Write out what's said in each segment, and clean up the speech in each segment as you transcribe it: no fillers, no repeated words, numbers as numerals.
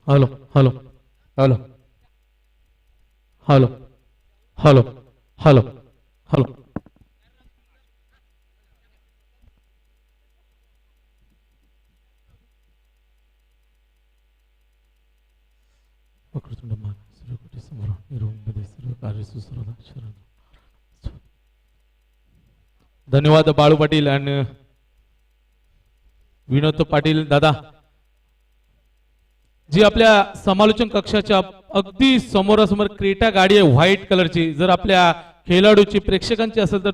Hello hello hello hello hello hello hello धन्यवाद बाळू पाटील आणि विनोद पाटील दादा जी आपल्या समालोचन कक्षाच्या अगदी समोरासमोर क्रेटा गाडी आहे व्हाईट कलरची. जर आपल्या खेळाडूची प्रेक्षकांची असेल तर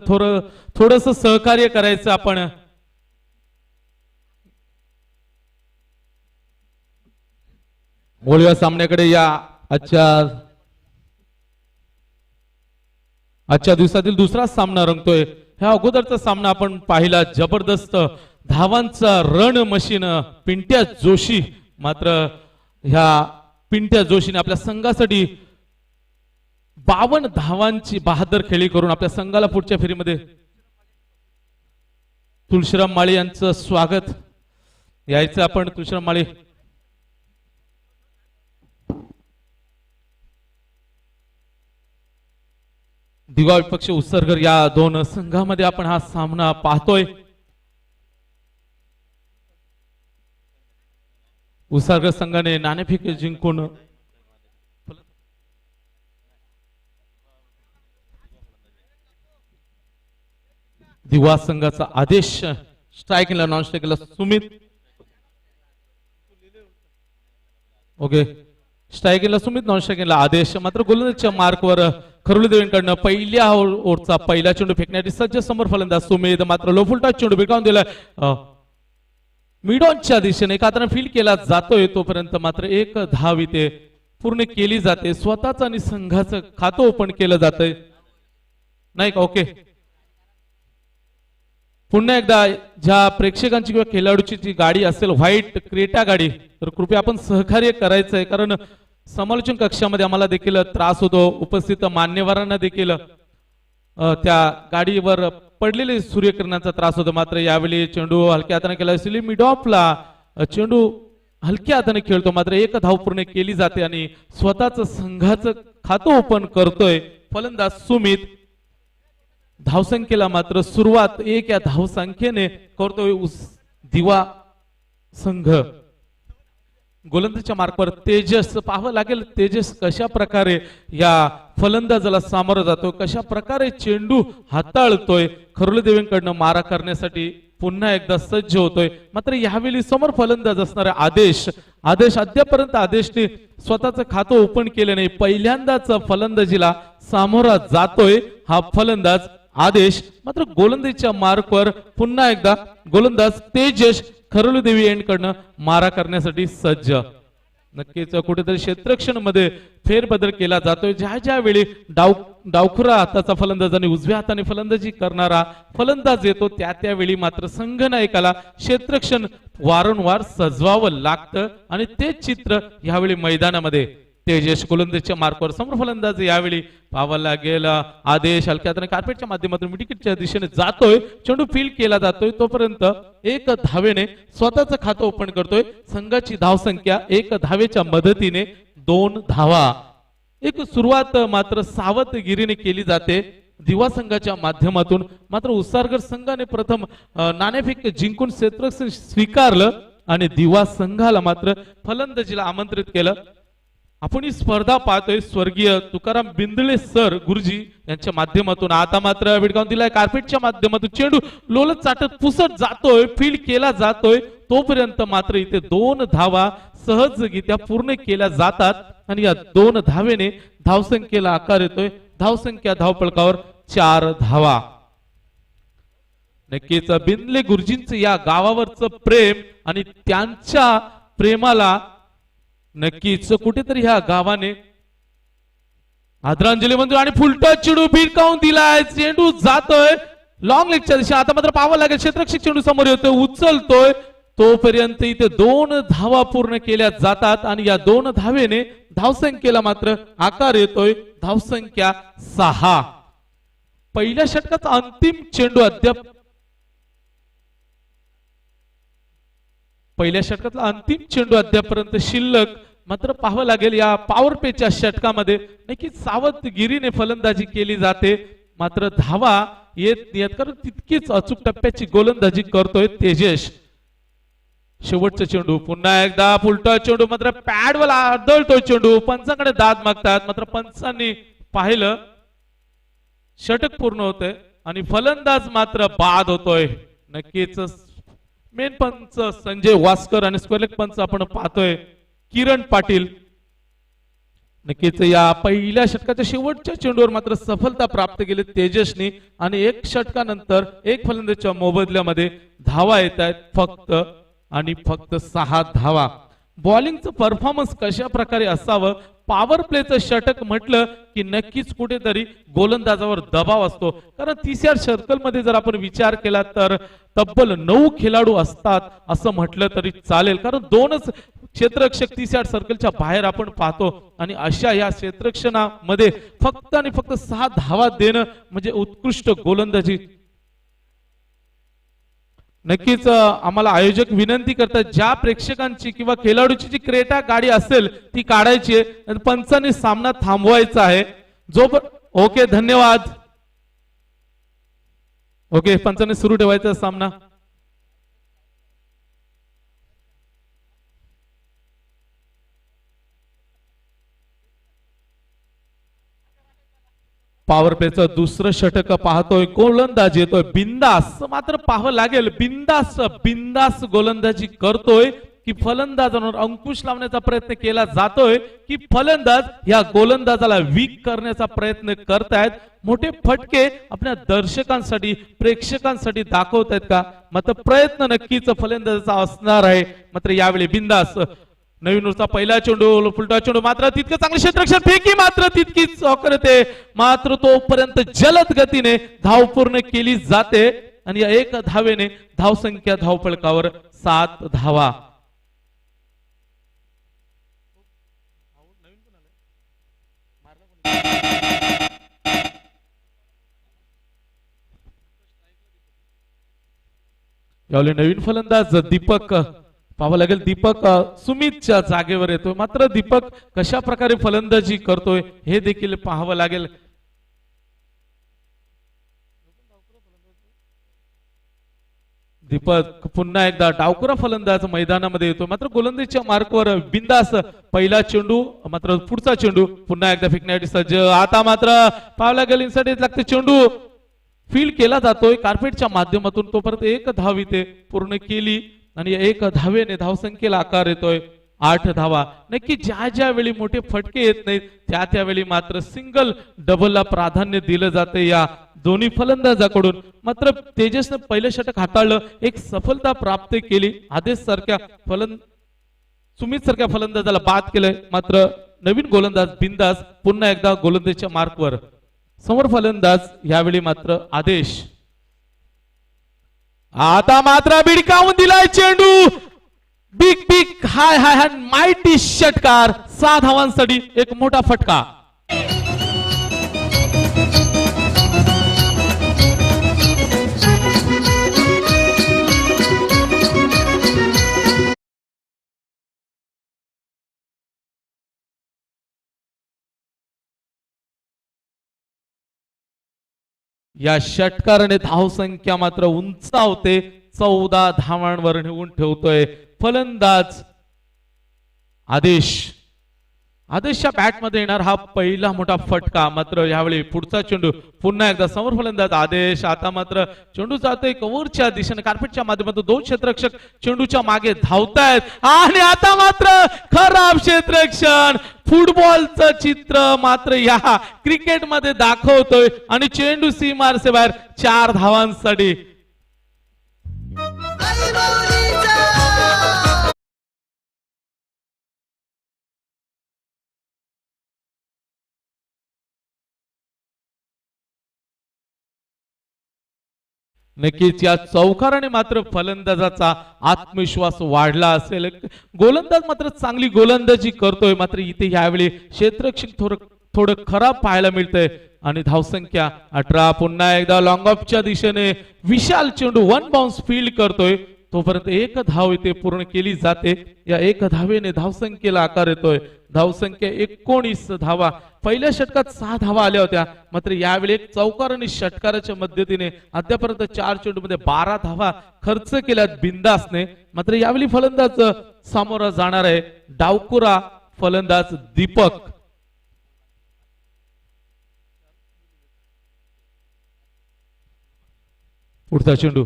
थोडस सहकार्य करायचं आपण. बोलूया सामन्याकडे. या आजच्या दिवसातील दुसरा सामना रंगतोय. ह्या अगोदरचा सामना आपण पाहिला. जबरदस्त धावांचा रण मशीन पिंट्या जोशी. मात्र ह्या पिंट्या जोशीने आपल्या संघासाठी 52 धावांची बहादर खेळी करून आपल्या संघाला पुढच्या फेरीमध्ये. तुळशीराम माळी यांचं स्वागत. यायचं आपण तुळशीराम माळी. दिवा विपक्ष उत्सर्गर या दोन संघामध्ये आपण हा सामना पाहतोय. उत्सर्गर संघाने नाणेफेक जिंकून दिवा संघाचा आदेश. स्ट्रायकिंगला नॉन स्ट्रायकिंगला सुमित. ओके स्ट्रायकिंगला सुमित नॉन स्ट्रायकिंगला आदेश. मात्र गोलंदाजीच्या मार्कवर खरुली देवींकडनं पहिल्या ओव्हरचा पहिला चेंडू फेकण्यासाठी सज्ज समोर फलंदाज सुमित. मात्र लो फुलटा चेंडू भिडकावून दिला मिडॉनच्या दिशेने. एका हाताने फील्ड केला जातोय तोपर्यंत मात्र एक धाव इथे पूर्ण केली जाते. स्वतःच आणि संघाचं खातं ओपन केलं जातंय नाही का. ओके पुन्हा एकदा ज्या प्रेक्षकांची किंवा खेळाडूची जी गाडी असेल व्हाईट क्रेटा गाडी तर कृपया आपण सहकार्य करायचंय. कारण समालोचन कक्षामध्ये आम्हाला देखील त्रास होतो. उपस्थित मान्यवरांना देखील त्या गाडीवर पडलेले सूर्यकिरणाचा त्रास होतो. मात्र यावेळी चेंडू हलक्या हाताने केला असेल. मिड ऑफला चेंडू हलक्या हाताने खेळतो. मात्र एक धाव पूर्ण केली जाते आणि स्वतःच संघाचं खातं ओपन करतोय फलंदाज सुमित. धावसंख्येला मात्र सुरुवात एक या धावसंख्येने करतोय दिवा संघ. गोलंदाजीच्या मार्कवर तेजस पाहावं लागेल. तेजस कशा प्रकारे या फलंदाजाला सामोरं जातो, कशा प्रकारे चेंडू हाताळतोय. खरुली देवींकडनं मारा करण्यासाठी पुन्हा एकदा सज्ज होतोय. मात्र यावेळी समोर फलंदाज असणारे आदेश अद्यापर्यंत आदेशने स्वतःचं खातं ओपन केलं नाही. पहिल्यांदाच फलंदाजीला सामोरा जातोय हा फलंदाज आदेश. मात्र गोलंदाजीच्या मार्कवर पुन्हा एकदा गोलंदाज तेजस खरुली देवी एंडकडनं मारा करण्यासाठी सज्ज. नक्कीच कुठेतरी क्षेत्ररक्षण मध्ये फेरबदल केला जातोय. ज्या वेळी डावखुरा हाताचा फलंदाज आणि उजव्या हाताने फलंदाजी करणारा फलंदाज येतो त्यावेळी मात्र संघनायकाला क्षेत्ररक्षण वारंवार सजवावं लागतं आणि तेच चित्र यावेळी मैदानामध्ये. तेजस गोलंदाजीच्या मार्कवर समोर फलंदाज यावेळी पाहावा लागेल. आदेश हलक्या हाताने कार्पेटच्या माध्यमातून मिडविकेटच्या दिशेने जातोय. चेंडू फील्ड केला जातोय तोपर्यंत एक धावेने स्वतःचं खातं ओपन करतोय. संघाची धावसंख्या एक धावेच्या मदतीने 2 धावा. एक सुरुवात मात्र सावधगिरीने केली जाते दिवा संघाच्या माध्यमातून. मात्र उत्सर्गर संघाने प्रथम नाणेफेक जिंकून क्षेत्ररक्षण स्वीकारलं आणि दिवा संघाला मात्र फलंदाजीला आमंत्रित केलं. आपण ही स्पर्धा पाहतोय स्वर्गीय तुकाराम बिंदळे सर गुरुजी यांच्या माध्यमातून. आता मात्र विडकावून दिलाय कार्पेटच्या माध्यमातून. चेंडू लोलत चाटत पुसत जातोय. फील्ड केला जातोय तोपर्यंत मात्र इथे 2 धावा सहजगीत्या पूर्ण केल्या जातात आणि या 2 धावेने धावसंख्येला आकार येतोय. धावसंख्या धावपळकावर 4 धावा. नक्कीच बिंदले गुरुजींचं या गावावरचं प्रेम आणि त्यांच्या प्रेमाला नक्कीच कुठेतरी ह्या गावाने आदरांजली म्हणतो. आणि फुलटा चेंडू भिडकावून दिलाय. चेंडू जातोय लॉंग लेगच्या दिशा. आता मात्र पाहावं लागेल क्षेत्ररक्षक चेंडू समोर येतोय उचलतोय तोपर्यंत इथे 2 धावा पूर्ण केल्या जातात आणि या 2 धावेने धावसंख्येला मात्र आकार येतोय. धावसंख्या 6. पहिल्या षटकाचा अंतिम चेंडू अद्याप पहिल्या षटकातला अंतिम चेंडू अद्यापर्यंत शिल्लक. मात्र पाहावं लागेल या पॉवर प्लेच्या षटकामध्ये नक्कीच सावधगिरीने फलंदाजी केली जाते, मात्र धावा येत नाहीत कारण तितकीच अचूक टप्प्याची गोलंदाजी करतोय तेजस. शेवटचा चेंडू पुन्हा एकदा उलटा चेंडू, मात्र पॅडवर आदळतोय चेंडू, पंचांकडे दाद मागतात, मात्र पंचांनी पाहिलं षटक पूर्ण होतंय आणि फलंदाज मात्र बाद होतोय. नक्कीच मेन पंच संजय वास्कर आणि स्क्वेअर लेग पंच आपण पाहतोय किरण पाटील. नक्कीच या पहिल्या षटकाच्या शेवटच्या चेंडूवर मात्र सफलता प्राप्त केली तेजसनी आणि एक षटकानंतर एक फलंदाजच्या मोबदल्यामध्ये धावा येत आहेत फक्त आणि फक्त 6 धावा. बॉलिंगचं परफॉर्मन्स कशा प्रकारे असावं, पॉवर प्लेचं षटक म्हटलं की नक्कीच कुठेतरी गोलंदाजावर दबाव असतो, कारण तिसऱ्या सर्कल मध्ये जर आपण विचार केला तर तब्बल 9 खेळाडू असतात असं म्हटलं तरी चालेल, कारण 2च क्षेत्ररक्षक तिसऱ्या सर्कलच्या बाहेर आपण पाहतो आणि अशा या क्षेत्ररक्षणामध्ये फक्त आणि फक्त 6 धावा देणं म्हणजे उत्कृष्ट गोलंदाजी. नक्कीच आम्हाला आयोजक विनंती करतात ज्या प्रेक्षकांची किंवा खेळाडूची जी क्रेटा गाडी असेल ती काढायची आहे, पंचांनी सामना थांबवायचा आहे. ओके धन्यवाद. ओके पंचांनी सुरू ठेवायचा सामना. पॉवर प्लेचं दुसरं षटक पाहतोय, गोलंदाज येतोय बिंदास, मात्र पाहावं लागेल बिंदास गोलंदाजी करतोय की फलंदाजांवर अंकुश लावण्याचा प्रयत्न केला जातोय की फलंदाज या गोलंदाजाला वीक करण्याचा प्रयत्न करतायत. मोठे फटके आपल्या दर्शकांसाठी प्रेक्षकांसाठी दाखवतायत का, मात्र प्रयत्न नक्कीच फलंदाजाचा असणार आहे. मात्र यावेळी बिंदास नवीन नुसता पहिला चेंडू फुलटा चेंडू, मात्र तितकं चांगले क्षेत्ररक्षण फेकी, मात्र तितकीच करते, मात्र तोपर्यंत जलद गतीने धाव पूर्ण केली जाते आणि या 1 धावेने धावसंख्या धावफलकावर 7 धावा. यावेळी नवीन फलंदाज दीपक पाहावं लागेल, दीपक सुमितच्या जागेवर येतोय, मात्र दीपक कशा प्रकारे फलंदाजी करतोय हे देखील पाहावं लागेल. दीपक पुन्हा एकदा डावखुरा फलंदाज मैदानामध्ये येतो, मात्र गोलंदाजीच्या मार्कवर बिंदास पहिला चेंडू, मात्र पुढचा चेंडू पुन्हा एकदा फेकण्यासाठी सज्ज. आता मात्र पाहावं लागेल इनसाइड लागते चेंडू फील्ड केला जातोय कार्पेटच्या माध्यमातून, तोपर्यंत 1 धाव इथे पूर्ण केली आणि 1 धावेने धावसंख्येला आकार येतोय 8 धावा. नक्की ज्या वेळी मोठे फटके येत नाहीत त्यावेळी मात्र सिंगल डबलला प्राधान्य दिलं जाते या दोन्ही फलंदाजाकडून. मात्र तेजसने पहिलं षटक हाताळलं, एक सफलता प्राप्त केली, आदेश सारख्या सुमित सारख्या फलंदाजाला बाद केलंय. मात्र नवीन गोलंदाज बिंदास पुन्हा एकदा गोलंदाजीच्या मार्कवर. समोर फलंदाज यावेळी मात्र आदेश. आता मात्र बिडकावून दिलाय चेंडू, बिग हाय माइटी षटकार, 6 धावांसाठी एक मोठा फटका. या षटकाराने धावसंख्या मात्र उंचावते, 14 धावांवर नेऊन ठेवतोय फलंदाज आदेश. आदेशच्या बॅट मध्ये येणार हा पहिला मोठा फटका. मात्र यावेळी पुढचा चेंडू पुन्हा एकदा समोर फलंदाज आदेश. आता मात्र चेंडू जातोय कव्हरच्या दिशेने, कार्पेटच्या माध्यमातून 2 क्षेत्ररक्षक चेंडूच्या मागे धावतायत आणि आता मात्र खराब क्षेत्ररक्षण. फुटबॉलचं चित्र मात्र या क्रिकेटमध्ये दाखवतोय आणि चेंडू सीमारसे बाहेर 4 धावांसाठी. नक्कीच या चौकाराने मात्र फलंदाजाचा आत्मविश्वास वाढला असेल. गोलंदाज मात्र चांगली गोलंदाजी करतोय, मात्र इथे यावेळी क्षेत्ररक्षक थोडं खराब पाहायला मिळतंय आणि धावसंख्या 18. पुन्हा एकदा लॉंग ऑफच्या दिशेने विशाल चेंडू 1 बाउन्स फील्ड करतोय. तोपर्यंत एक धाव इथे पूर्ण केली जाते. या एक धावेने धावसंख्येला आकार येतोय. धावसंख्या 19 धावा. पहिल्या षटकात 6 धावा आल्या होत्या, मात्र यावेळी एक चौकार आणि षटकाराच्या मदतीने अद्यापर्यंत 4 चेंडूमध्ये 12 धावा खर्च केल्यात बिंदासने. मात्र यावेळी फलंदाज सामोरा जाणार आहे डावकुरा फलंदाज दीपक. पुढचा चेंडू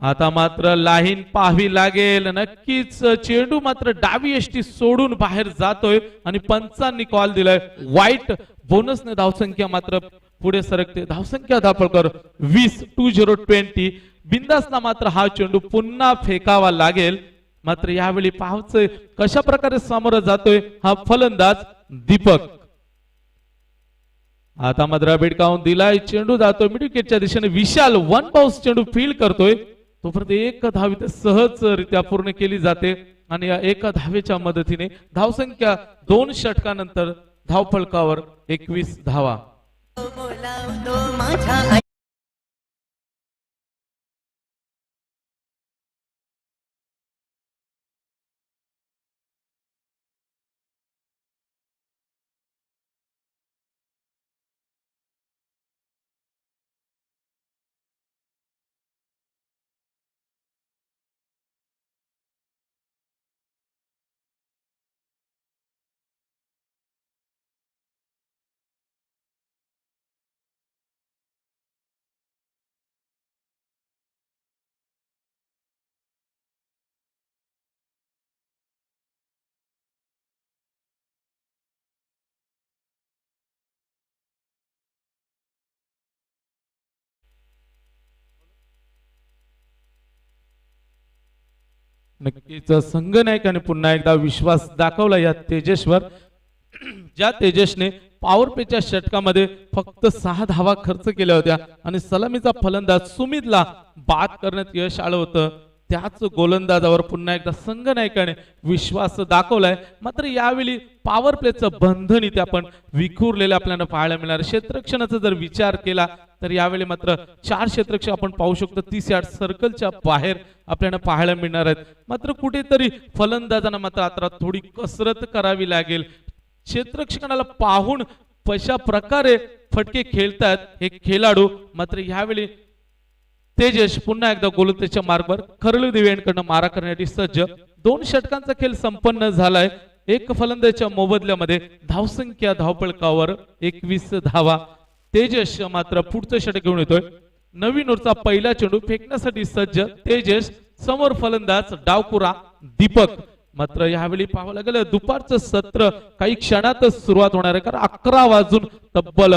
आता मात्र लाईन पाहावी लागेल. नक्कीच चेंडू मात्र डावी यष्टी सोडून बाहेर जातोय आणि पंचांनी कॉल दिलाय वाईट. बोनसने धावसंख्या मात्र पुढे सरकते. धावसंख्या दापळकर 20 बिंदासना मात्र हा चेंडू पुन्हा फेकावा लागेल. मात्र यावेळी पाहायचंय कशा प्रकारे सामोरं जातोय हा फलंदाज दीपक. आता मात्र भिडकावून दिलाय. चेंडू जातोय मिडविकेटच्या दिशेने. विशाल वन बाउन्स चेंडू फील्ड करतोय. तोपर्यंत एक धाव सहजरित्या पूर्ण केली जाते आणि या एका धावेच्या मदतीने धावसंख्या 2 षटकानंतर धावफलकावर 21 धावा. नक्कीच संघनायकाने पुन्हा एकदा विश्वास दाखवला या तेजसवर. ज्या तेजसने पॉवर प्लेच्या षटकामध्ये फक्त 6 धावा खर्च केल्या होत्या आणि सलामीचा फलंदाज सुमितला बाद करण्यात यश आलं होतं, त्याच गोलंदाजावर पुन्हा एकदा संघनायकाने विश्वास दाखवलाय. मात्र यावेळी पॉवर प्लेचं बंधन इथे आपण विखुरलेलं आपल्याला पाहायला मिळणार. क्षेत्ररक्षणाचा जर विचार केला तर यावेळी मात्र 4 क्षेत्ररक्षक आपण पाहू शकतो 30 यार्ड सर्कलच्या बाहेर आपल्याला पाहायला मिळणार आहेत. मात्र कुठेतरी फलंदाजांना मात्र आता थोडी कसरत करावी लागेल. क्षेत्ररक्षकाला पाहून कशा प्रकारे फटके खेळतात हे खेळाडू. मात्र यावेळी तेजस पुन्हा एकदा गोलंदाजीच्या मार्गावर खरलू देवेंकडनं मारा करण्यासाठी सज्ज. 2 षटकांचा खेळ संपन्न झालाय. एक फलंदाजाच्या मोबदल्यामध्ये धावसंख्या धावफलकावर 21 धावा. तेजस मात्र पुढचं षटक घेऊन येतोय. नवीन ओव्हरचा पहिला चेंडू फेकण्यासाठी सज्ज तेजस. समोर फलंदाज डावकुरा दीपक. मात्र यावेळी पाहावं लागेल दुपारचं सत्र काही क्षणातच सुरुवात होणार आहे, कारण 11 वाजून तब्बल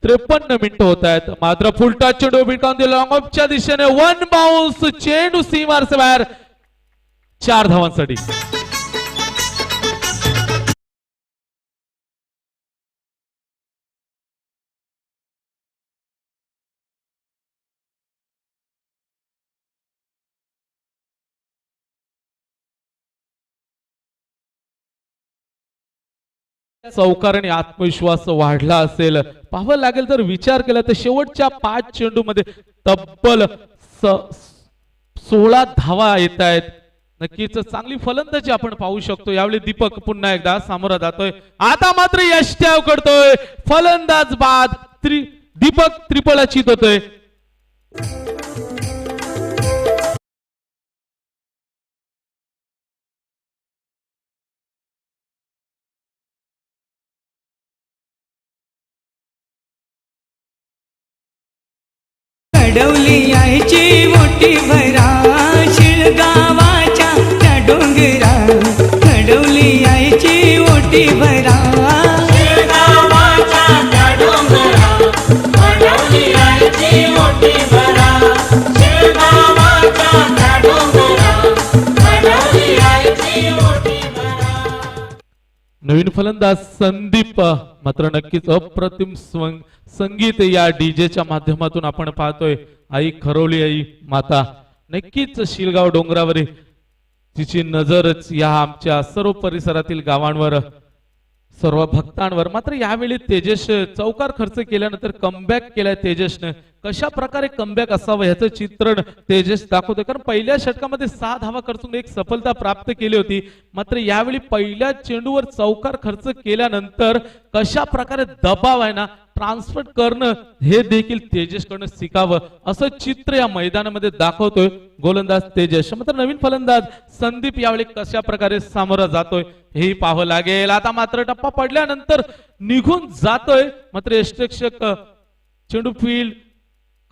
53 मिनिटं होत आहेत. मात्र फुलटा चेंडू भिडकावून दिला लॉंग ऑफच्या दिशेने. वन बाउन्स चेंडू सीमारच्या बाहेर 4 धावांसाठी. चौकाराने आत्मविश्वास वाढला असेल. पाहावं लागेल तर विचार केला तर शेवटच्या 5 चेंडू मध्ये तब्बल 16 धावा येत आहेत. नक्कीच चांगली फलंदाजी आपण पाहू शकतो. यावेळी दीपक पुन्हा एकदा सामोरा जातोय. आता मात्र यष्ट्या उकडतोय फलंदाज बाद. दीपक त्रिपळा चित होतोय. कडवली आईची मोठी भरा शिळगावाच्या त्या डोंगरा. कडवली आईची मोठी भरा शिळगावाच्या त्या डोंगरा. कडवली आईची मोठी भरा शिळगावाच्या त्या डोंगरा. कडवली आईची मोठी भरा. नवीन फलंदाज संदीप. मात्र नक्कीच अप्रतिम संगीत या डीजेच्या माध्यमातून आपण पाहतोय. आई खरोली आई माता. नक्कीच शिलगाव डोंगरावर तिची नजरच या आमच्या सर्व परिसरातील गावांवर, सर्व भक्तांवर. मात्र यावेळी तेजस चौकार खर्च केल्यानंतर कमबॅक केलाय तेजसने. कशा प्रकारे कमबॅक असावं याचं चित्रण तेजस दाखवतोय. कारण पहिल्या षटकामध्ये 6 धावा खर्चून एक सफलता प्राप्त केली होती, मात्र यावेळी पहिल्या चेंडूवर चौकार खर्च केल्यानंतर कशा प्रकारे दबाव आहे ना ट्रान्सफर करणं हे देखील तेजसकडनं शिकावं असं चित्र या मैदानामध्ये दाखवतोय गोलंदाज तेजस. मात्र नवीन फलंदाज संदीप यावेळी कशा प्रकारे सामोरा जातोय हे पाहावं लागेल. आता मात्र टप्पा पडल्यानंतर निघून जातोय, मात्र यष्टरक्षक चेंडू फील्ड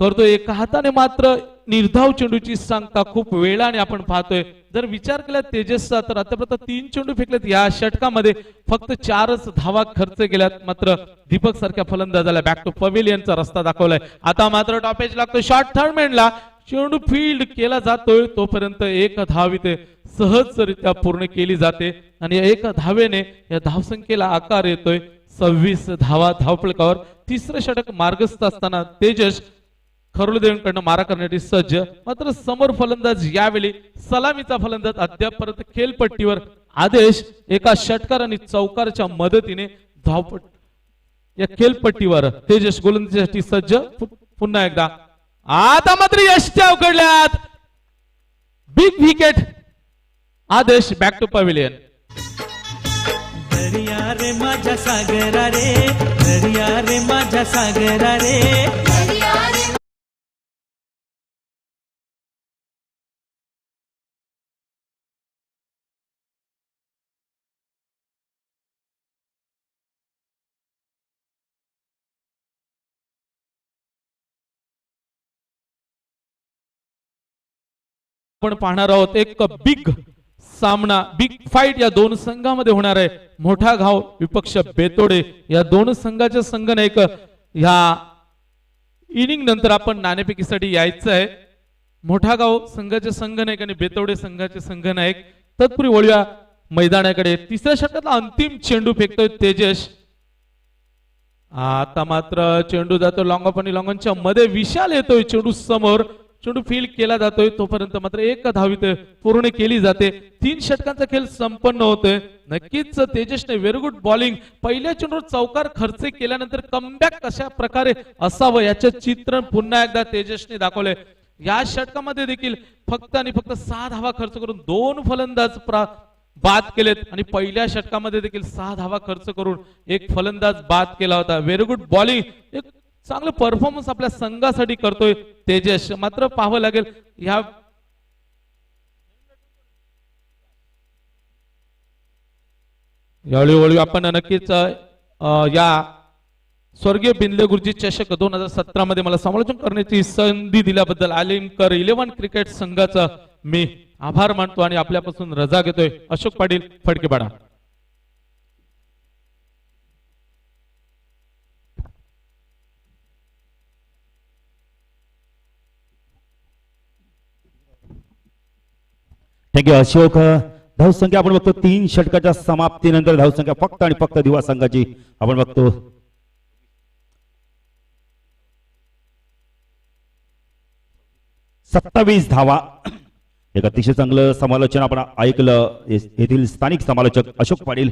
करतोय एका हाताने, मात्र निर्धाव चेंडूची सांगता खूप वेळाने आपण पाहतोय. जर विचार केला तेजसचा तर आतापर्यंत 3 चेंडू फेकलेत या षटकामध्ये, फक्त 4च धावा खर्च केल्यात. मात्र दीपक सारख्या फलंदाजाला बॅक टू पवेलियनचा रस्ता दाखवलाय. आता मात्र टॉपेज लागतो शॉर्ट थर्डमॅनला, चेंडू फील्ड केला जातोय तोपर्यंत एक धाव इथे सहजरित्या पूर्ण केली जाते आणि एक धावेने या धावसंख्येला आकार येतोय 26 धावा धावफलकावर. तिसरं षटक मार्गस्थ असताना तेजस खरोलदेवींकडनं मारा करण्यासाठी सज्ज. मात्र समोर फलंदाज यावेळी सलामीचा फलंदाज अद्यापपर्यंत खेळपट्टीवर. आदेश एका षटकार आणि चौकारच्या मदतीने धावपट या खेळपट्टीवर तेजस गोलंदाजीसाठी सज्ज. पुन्हा एकदा आता मात्र यष्ट्या उकडल्यात, बिग विकेट. आदेश बॅक टू पवेलियन. दर्या रे माझ्या सागरा रे, दर्या रे माझ्या सागरा रे. आपण पाहणार आहोत एक बिग सामना, बिग फाईट या दोन संघामध्ये होणार आहे. मोठा घाव विपक्ष बेतोडे या दोन संघाच्या संघनायक ह्या इनिंग नंतर आपण नाणेफेकीसाठी यायचं आहे. मोठा गाव संघाचे संघनायक आणि बेतोडे संघाचे संघनायक. तत्पूर्वी वळूया मैदानाकडे. तिसऱ्या षटकातला अंतिम चेंडू फेकतोय तेजस. आता मात्र चेंडू जातो लॉंग ऑफ आणि लॉंगॉनच्या मध्ये. विशाल येतोय चेंडू समोर, चेंडू फील्ड केला जातोय तोपर्यंत मात्र एक धाव इथे पूर्ण केली जाते. 3 षटकांचा खेळ संपन्न होतोय. नक्कीच तेजसने व्हेरी गुड बॉलिंग. पहिल्या चेंडूवर चौकार खर्च केल्यानंतर कमबॅक कशा प्रकारे असावं याचं चित्रण पुन्हा एकदा तेजसने दाखवलंय. या षटकामध्ये देखील फक्त आणि फक्त 6 धावा खर्च करून 2 फलंदाज बाद केलेत आणि पहिल्या षटकामध्ये देखील 6 धावा खर्च करून एक फलंदाज बाद केला होता. व्हेरी गुड बॉलिंग, एक चांगलं परफॉर्मन्स आपल्या संघासाठी करतोय तेजस. मात्र पाहावं लागेल ह्या यावेळी आपण नक्कीच या स्वर्गीय बिंदले गुरुजी चषक 2017 मध्ये मला समालोचन करण्याची संधी दिल्याबद्दल आलिमकर 11 क्रिकेट संघाचा मी आभार मानतो आणि आपल्यापासून रजा घेतोय. अशोक पाटील फडकेपाडा. थँक्यू अशोक. धावसंख्या आपण बघतो 3 षटकाच्या समाप्तीनंतर धावसंख्या फक्त आणि फक्त दिवा संघाची आपण बघतो 27 धावा. एक अतिशय चांगलं समालोचन आपण ऐकलं. येथील स्थानिक समालोचक अशोक पाटील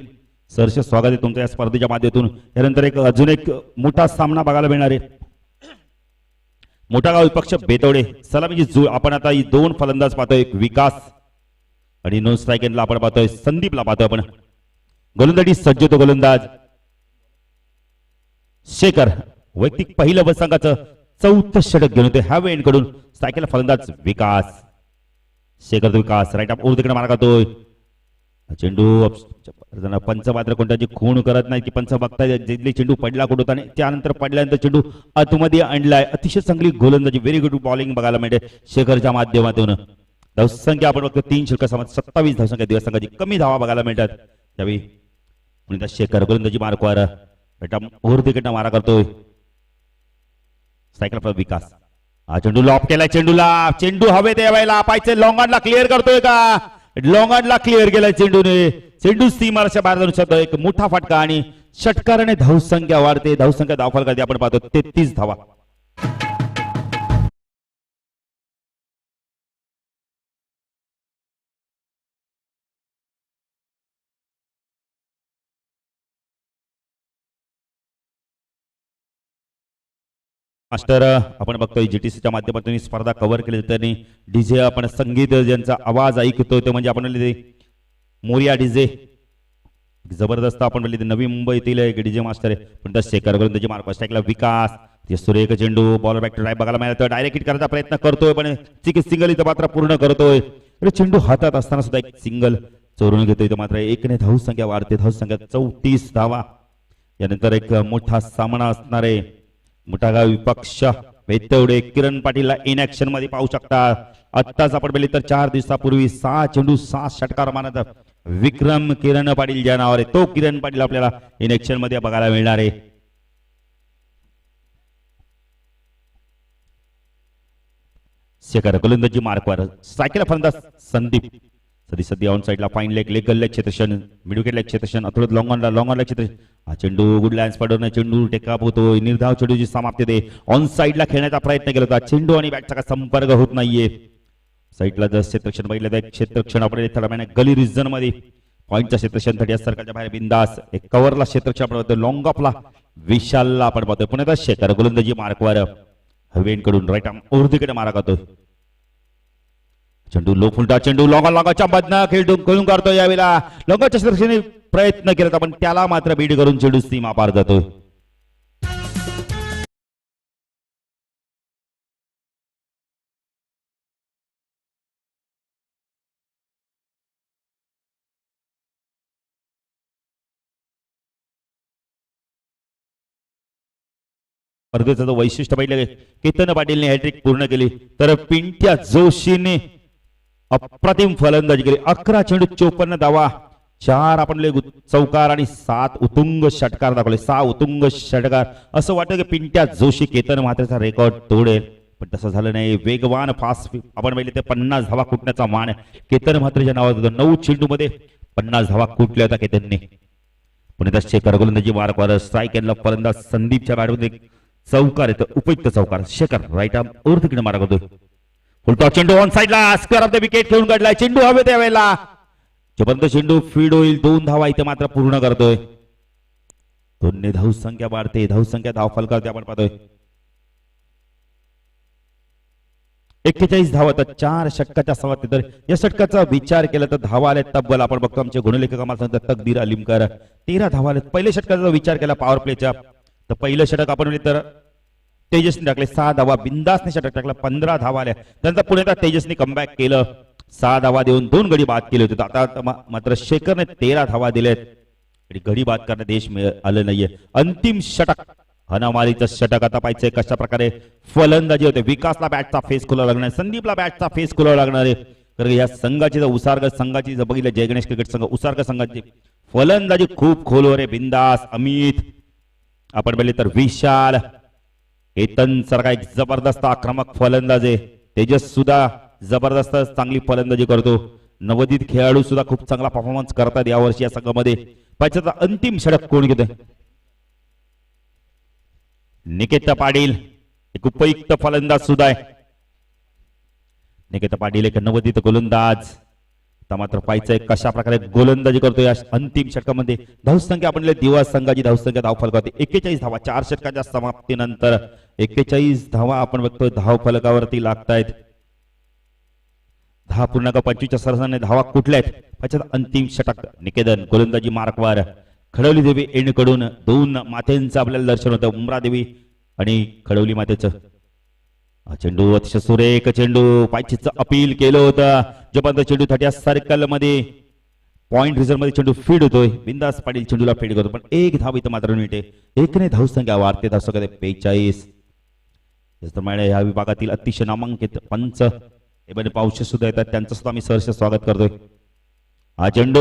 सरचे स्वागत आहे तुमच्या या स्पर्धेच्या माध्यमातून. यानंतर अजून एक मोठा सामना बघायला मिळणार आहे. मोठा गाव विपक्ष बेतोडे सलामीची जुळ. आपण आता ही 2 फलंदाज पाहतोय, एक विकास आणि नॉन स्ट्राईक एंडला आपण पाहतोय संदीपला पाहतोय आपण. गोलंदाजी सज्ज तो गोलंदाज शेखर. वैयक्तिक पहिलं संघाचं 4थं षटक घेऊन होते हॅव एंड कडून. स्ट्राईकला फलंदाज विकास. शेखर तो विकास राईट अप ओव्हर तिकडे मारा करतोय. चेंडू पंच मात्र कोणत्याची खूण करत नाही की पंच बघताय जिथले चेंडू पडला कुठं आणि त्यानंतर पडल्यानंतर चेंडू आतमध्ये आणलाय. अतिशय चांगली गोलंदाजी, व्हेरी गुड बॉलिंग बघायला मिळते शेखरच्या माध्यमातून. धावसंख्या आपण बघतो 3 षटकासमाप्त 27 धावसंख्या दिवस संघाची. कमी धावा बघायला मिळतात त्यावेळी. पुन्हा शेखर गोलंदाजी मार्कवर ओव्हर तिकडनं मारा करतोय. सायकल विकास. हा चेंडू लॉप केलाय चेंडूला. चेंडू हवेत यायला पाहिजे. लॉंगॉनला क्लिअर करतोय का? लॉंगॉनला क्लिअर केलाय चेंडूने. चेंडू सीमाच्या बाहेर जाऊन शकतो. एक मोठा फटका आणि षटकाराने धावसंख्या वाढते. धावसंख्या धावफलकाची आपण पाहतो 33 धावा. मास्टर आपण बघतोय जीटीसीच्या माध्यमातून ही स्पर्धा कव्हर केली त्यांनी डीजे आपण संगीत ज्यांचा आवाज ऐकतोय ते म्हणजे आपण मोरिया डीजे जबरदस्त आपण म्हणले ते नवी मुंबईतील एक डीजे मास्टर आहे पण त्या शेखर करून त्याची मार्क स्ट्राईकला विकास ते सुरेख चेंडू बॉल बॅक टू ड्राईव्ह बघायला मिळतं डायरेक्ट हिट करायचा प्रयत्न करतोय पण सिंगल इथं मात्र पूर्ण करतोय अरे चेंडू हातात असताना सुद्धा एक सिंगल चोरून घेतोय तर मात्र एकने धावसंख्या वाढते धावसंख्या 34 धावा यानंतर एक मोठा सामना असणार आहे मुठागाव विपक्ष वेतवडे किरण पाटीलला इन ऍक्शन मध्ये पाहू शकता आत्ताच आपण बघितले तर 4 दिवसापूर्वी 6 चेंडू 6 षटकार मारत विक्रम किरण पाटील ज्या नावावर आहे तो किरण पाटील आपल्याला इन ऍक्शन मध्ये बघायला मिळणार आहे शेखर गोलंदाजी मार्कवर सायकल फलंदाज संदीप सध्या ऑन साइडला फाईन लेग लेग क्षेत्रक्षण मिड विकेट लेग क्षेत्रक्षण अथोडत लॉंग ऑन लेग क्षेत्र हा चेंडू गुड लाईन्स पडवणे चेंडू टेकअप होतोय निर्धाव चेंडूची समाप्ती दे ऑन साइडला खेळण्याचा प्रयत्न केला होता चेंडू आणि बॅटचा काही संपर्क होत नाहीये साइडला जर क्षेत्रक्षण बघितलं तर क्षेत्रक्षण आपण थोड्या गली रिजन मध्ये पॉईंटच्या क्षेत्रक्षण थर्टी सर्कलच्या बाहेर बिंदास एक कव्हरला क्षेत्रक्षण आपण बघतोय लॉंग ऑफला विशालला आपण पाहतोय पुण्याचा शेखर गोलंदाजी मार्कवर हवेन कडून राईट आर्म उर्दीकडे मारा करतोय चेंडू लो फुलटा चेंडू लॉंगाच्या मधनं खेळून काढतोय यावेळेला लॉंगाच्या क्षेत्रक्षणी प्रयत्न केला पण त्याला मात्र बीड करून चेंडू सीमा पार जातोय स्पर्धेचं वैशिष्ट्य पाहिलं केतन पाटीलने हॅट्रिक पूर्ण केली तर पिंट्या जोशीने अप्रतिम फलंदाजी केली 11 चेंडू 54 धावा 4 आपण चौकार आणि 7 उतुंग षटकार दाखवले 6 उतुंग षटकार असं वाटतं की पिंट्या जोशी केतन मात्रेचा रेकॉर्ड तोडेल पण तसं झालं नाही वेगवान फास्ट आपण पाहिले ते 50 धावा कुटण्याचा मान केतन म्हात्रेच्या नावात होतं 9 चेंडू मध्ये 50 धावा कुटल्या होत्या केतनने पुणे शेखर गोलंदाजी मार्कवर स्ट्राईक यांना फलंदाज संदीपच्या बॅटमध्ये चौकार येतो उपयुक्त चौकार शेखर राईट आर्म और तिकडे मारा करतोय फुलटॉस चेंडू ऑन साइडला स्क्वेअर ऑफ द विकेट खेळून काढलाय चेंडू हवे त्यावेळेला जोपर्यंत चेंडू फीड होईल 2 धावा इथे मात्र पूर्ण करतोय दोन्ही धावसंख्या वाढते धावसंख्या धाव फलकावते आपण पाहतोय 41 धावा तर 4 षटकाच्या समाप्ती तर या षटकाचा विचार केला तर धावा आले तब्बल आपण बघतो आमचे गुणलेखक आम्हाला सांगतात तकदीर अलिमकर 13 धावा आले पहिले षटकाचा विचार केला पॉवर प्लेच्या तर पहिलं षटक आपण म्हणजे तर तेजसने टाकले 6 धावा बिंदासने षटक टाकला 15 धावा आल्या त्यानंतर पुढे तेजसने कमबॅक केलं 6 धावा देऊन 2 गडी बाद केले होते आता मात्र शेखरने 13 धावा दिलेत गडी बाद करण्यात देश आलं नाहीये अंतिम षटक हनामारीचं षटक आता पाहिजे कशा प्रकारे फलंदाजी होते विकासला बॅटचा फेस खोला लागणार संदीपला बॅटचा फेस खोला लागणार आहे कारण या संघाची उसार्ग संघाची जर बघितलं जय गणेश क्रिकेट संघ उसार्ग संघाची फलंदाजी खूप खोलवर आहे बिंदास अमित आपण बघितले तर विशाल केतन सारखा एक जबरदस्त आक्रमक फलंदाज आहे तेजस सुद्धा जबरदस्त चांगली फलंदाजी करतो नवोदित खेळाडू सुद्धा खूप चांगला परफॉर्मन्स करतात यावर्षी या संघामध्ये पाहिजे अंतिम षटक कोण घेतोय निकेत पाटील एक उपयुक्त फलंदाज सुद्धा आहे निकेत पाटील एक नवोदित गोलंदाज मात्र पाहिजे कशा प्रकारे गोलंदाजी करतो या अंतिम षटकामध्ये धावसंख्या आपण दिवस संघाची धावसंख्या धाव फलकावरती 41 धावा 4 षटकाच्या समाप्तीनंतर 41 धावा आपण बघतोय धाव फलकावरती लागतायत 10.25च्या सरसाने धावा कुठल्या आहेत पाहिजे अंतिम षटक निकेतन गोलंदाजी मार्कवर खडवली देवी एंडकडून 2 मातेंचं आपल्याला दर्शन होतं उमरा देवी आणि खडवली मातेचं चेंडू अतिशय सुरेख चेंडू पायचीचं अपील केलं होतं जबरदस्त चेंडू 30 सर्कल मध्ये पॉइंट रिझर्व मध्ये चेंडू फीड होतोय बिंदास पाटील चेंडूला फीड करतो पण 1 धाव इथं मात्र मिळते एकने धावसंख्या वाढते धावसंख्या 45 त्याचप्रमाणे या विभागातील अतिशय नामांकित पंच एबन पावशे सुद्धा येतात त्यांचं सुद्धा आम्ही सहर्ष स्वागत करतोय हा चेंडू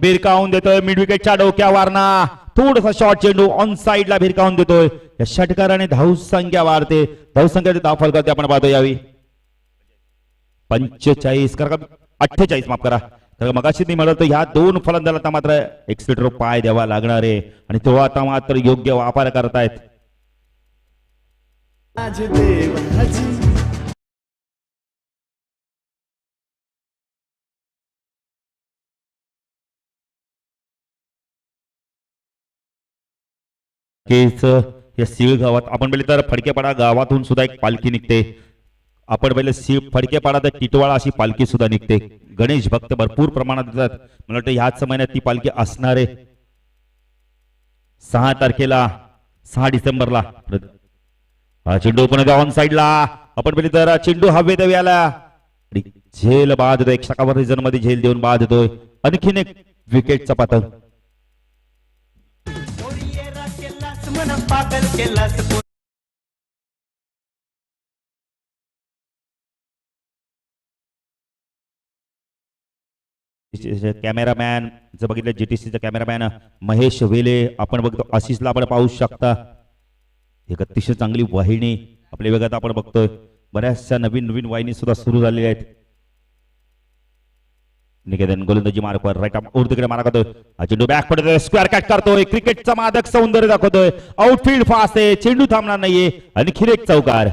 भिरकावून देतोय मिड विकेटच्या डोक्यावरना थोडासा शॉर्ट चेंडू ऑन साइडला भिरकावून देतोय या षटकाराने धावसंख्या वाढते धावसंख्या धाव फलकावरती आपण पाहतो यावी 45 करा 48 माफ करा तर मगाशी मी म्हणत ह्या 2 फलंदाजांना मात्र एक्सलेटर पाय द्यावा लागणार आहे आणि तो आता मात्र योग्य वापर करतायत या सीळ गावात आपण पहिले तर फडकेपाडा गावातून सुद्धा एक पालखी निघते. आपण पहिले फडकेपाडा तर टिटवाळा अशी पालखी सुद्धा निघते. गणेश भक्त भरपूर प्रमाणात येतात. मला वाटतं ह्याच महिन्यात ती पालखी असणार आहे 6 तारखेला 6 डिसेंबरला. चेंडू पण ऑन साइडला आपण पहिले तर चेंडू हवेत याला झेल बाद देतोय. 1 षटकावर रिझन मध्ये झेल देऊन बाद देतोय. आणखीन एक विकेटचा पतंग. कॅमेरामॅन जर बघितलं जीटीसीचा कॅमेरामॅन महेश वेले आपण बघतो. आशिषला आपण पाहू शकता. एक अतिशय चांगली वाहिनी आपल्या वेगात आपण बघतोय. बऱ्याचशा नवीन नवीन वाहिनी सुद्धा सुरू झालेल्या आहेत. निकेतन गोलंदाजी मार्कवर राईट आर्म उर्दीकडे मारा करतोय. चेंडू बॅक पडतोय. स्क्वेअर कट करतोय. क्रिकेटचा मादक सौंदर्य दाखवतोय. आउटफील्ड फास्ट आहे. चेंडू थांबणार नाहीये. आणखीन एक चौकार.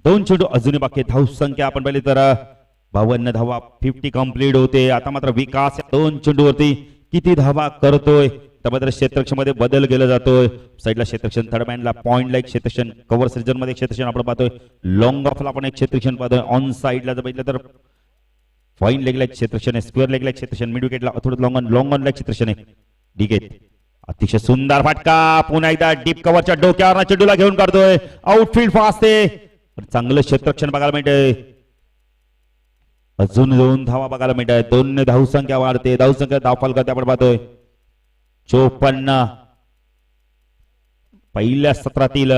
दोन चेंडू अजूनही बाकी. धावसंख्या आपण पाहिली तर 52 धावा 50 कंप्लीट होते. आता मात्र विकास 2 चेंडूवरती किती धावा करतोय. त्यामध्ये क्षेत्रक्षमध्ये बदल केला जातोय. साईडला क्षेत्रक्षण थर्डमॅनला पॉइंटला एक क्षेत्रक्षण कव्हर सीजन मध्ये एक क्षेत्रक्षण आपण पाहतोय. लॉंग ऑफला आपण एक क्षेत्रक्षण पाहतोय. ऑन साईडला जर बघितलं तर फाईन लेगला एक क्षेत्रक्षण आहे. स्क्वेअर लेगला एक क्षेत्रक्षण. मिड विकेटला थोडं लॉंग ऑनला एक क्षेत्रक्षण आहे. ठीक आहे. अतिशय सुंदर फटका. पुन्हा एकदा डीप कव्हरच्या डोक्यावर चेंडूला घेऊन काढतोय. आउटफील्ड फास्ट आहे. चांगलं क्षेत्रक्षण बघायला मिळतंय. अजून 2 धावा बघायला मिळत आहे. 2 धावसंख्या वाढते. धावसंख्या धावफल करते आपण पाहतोय. 54 पहिल्या सत्रातील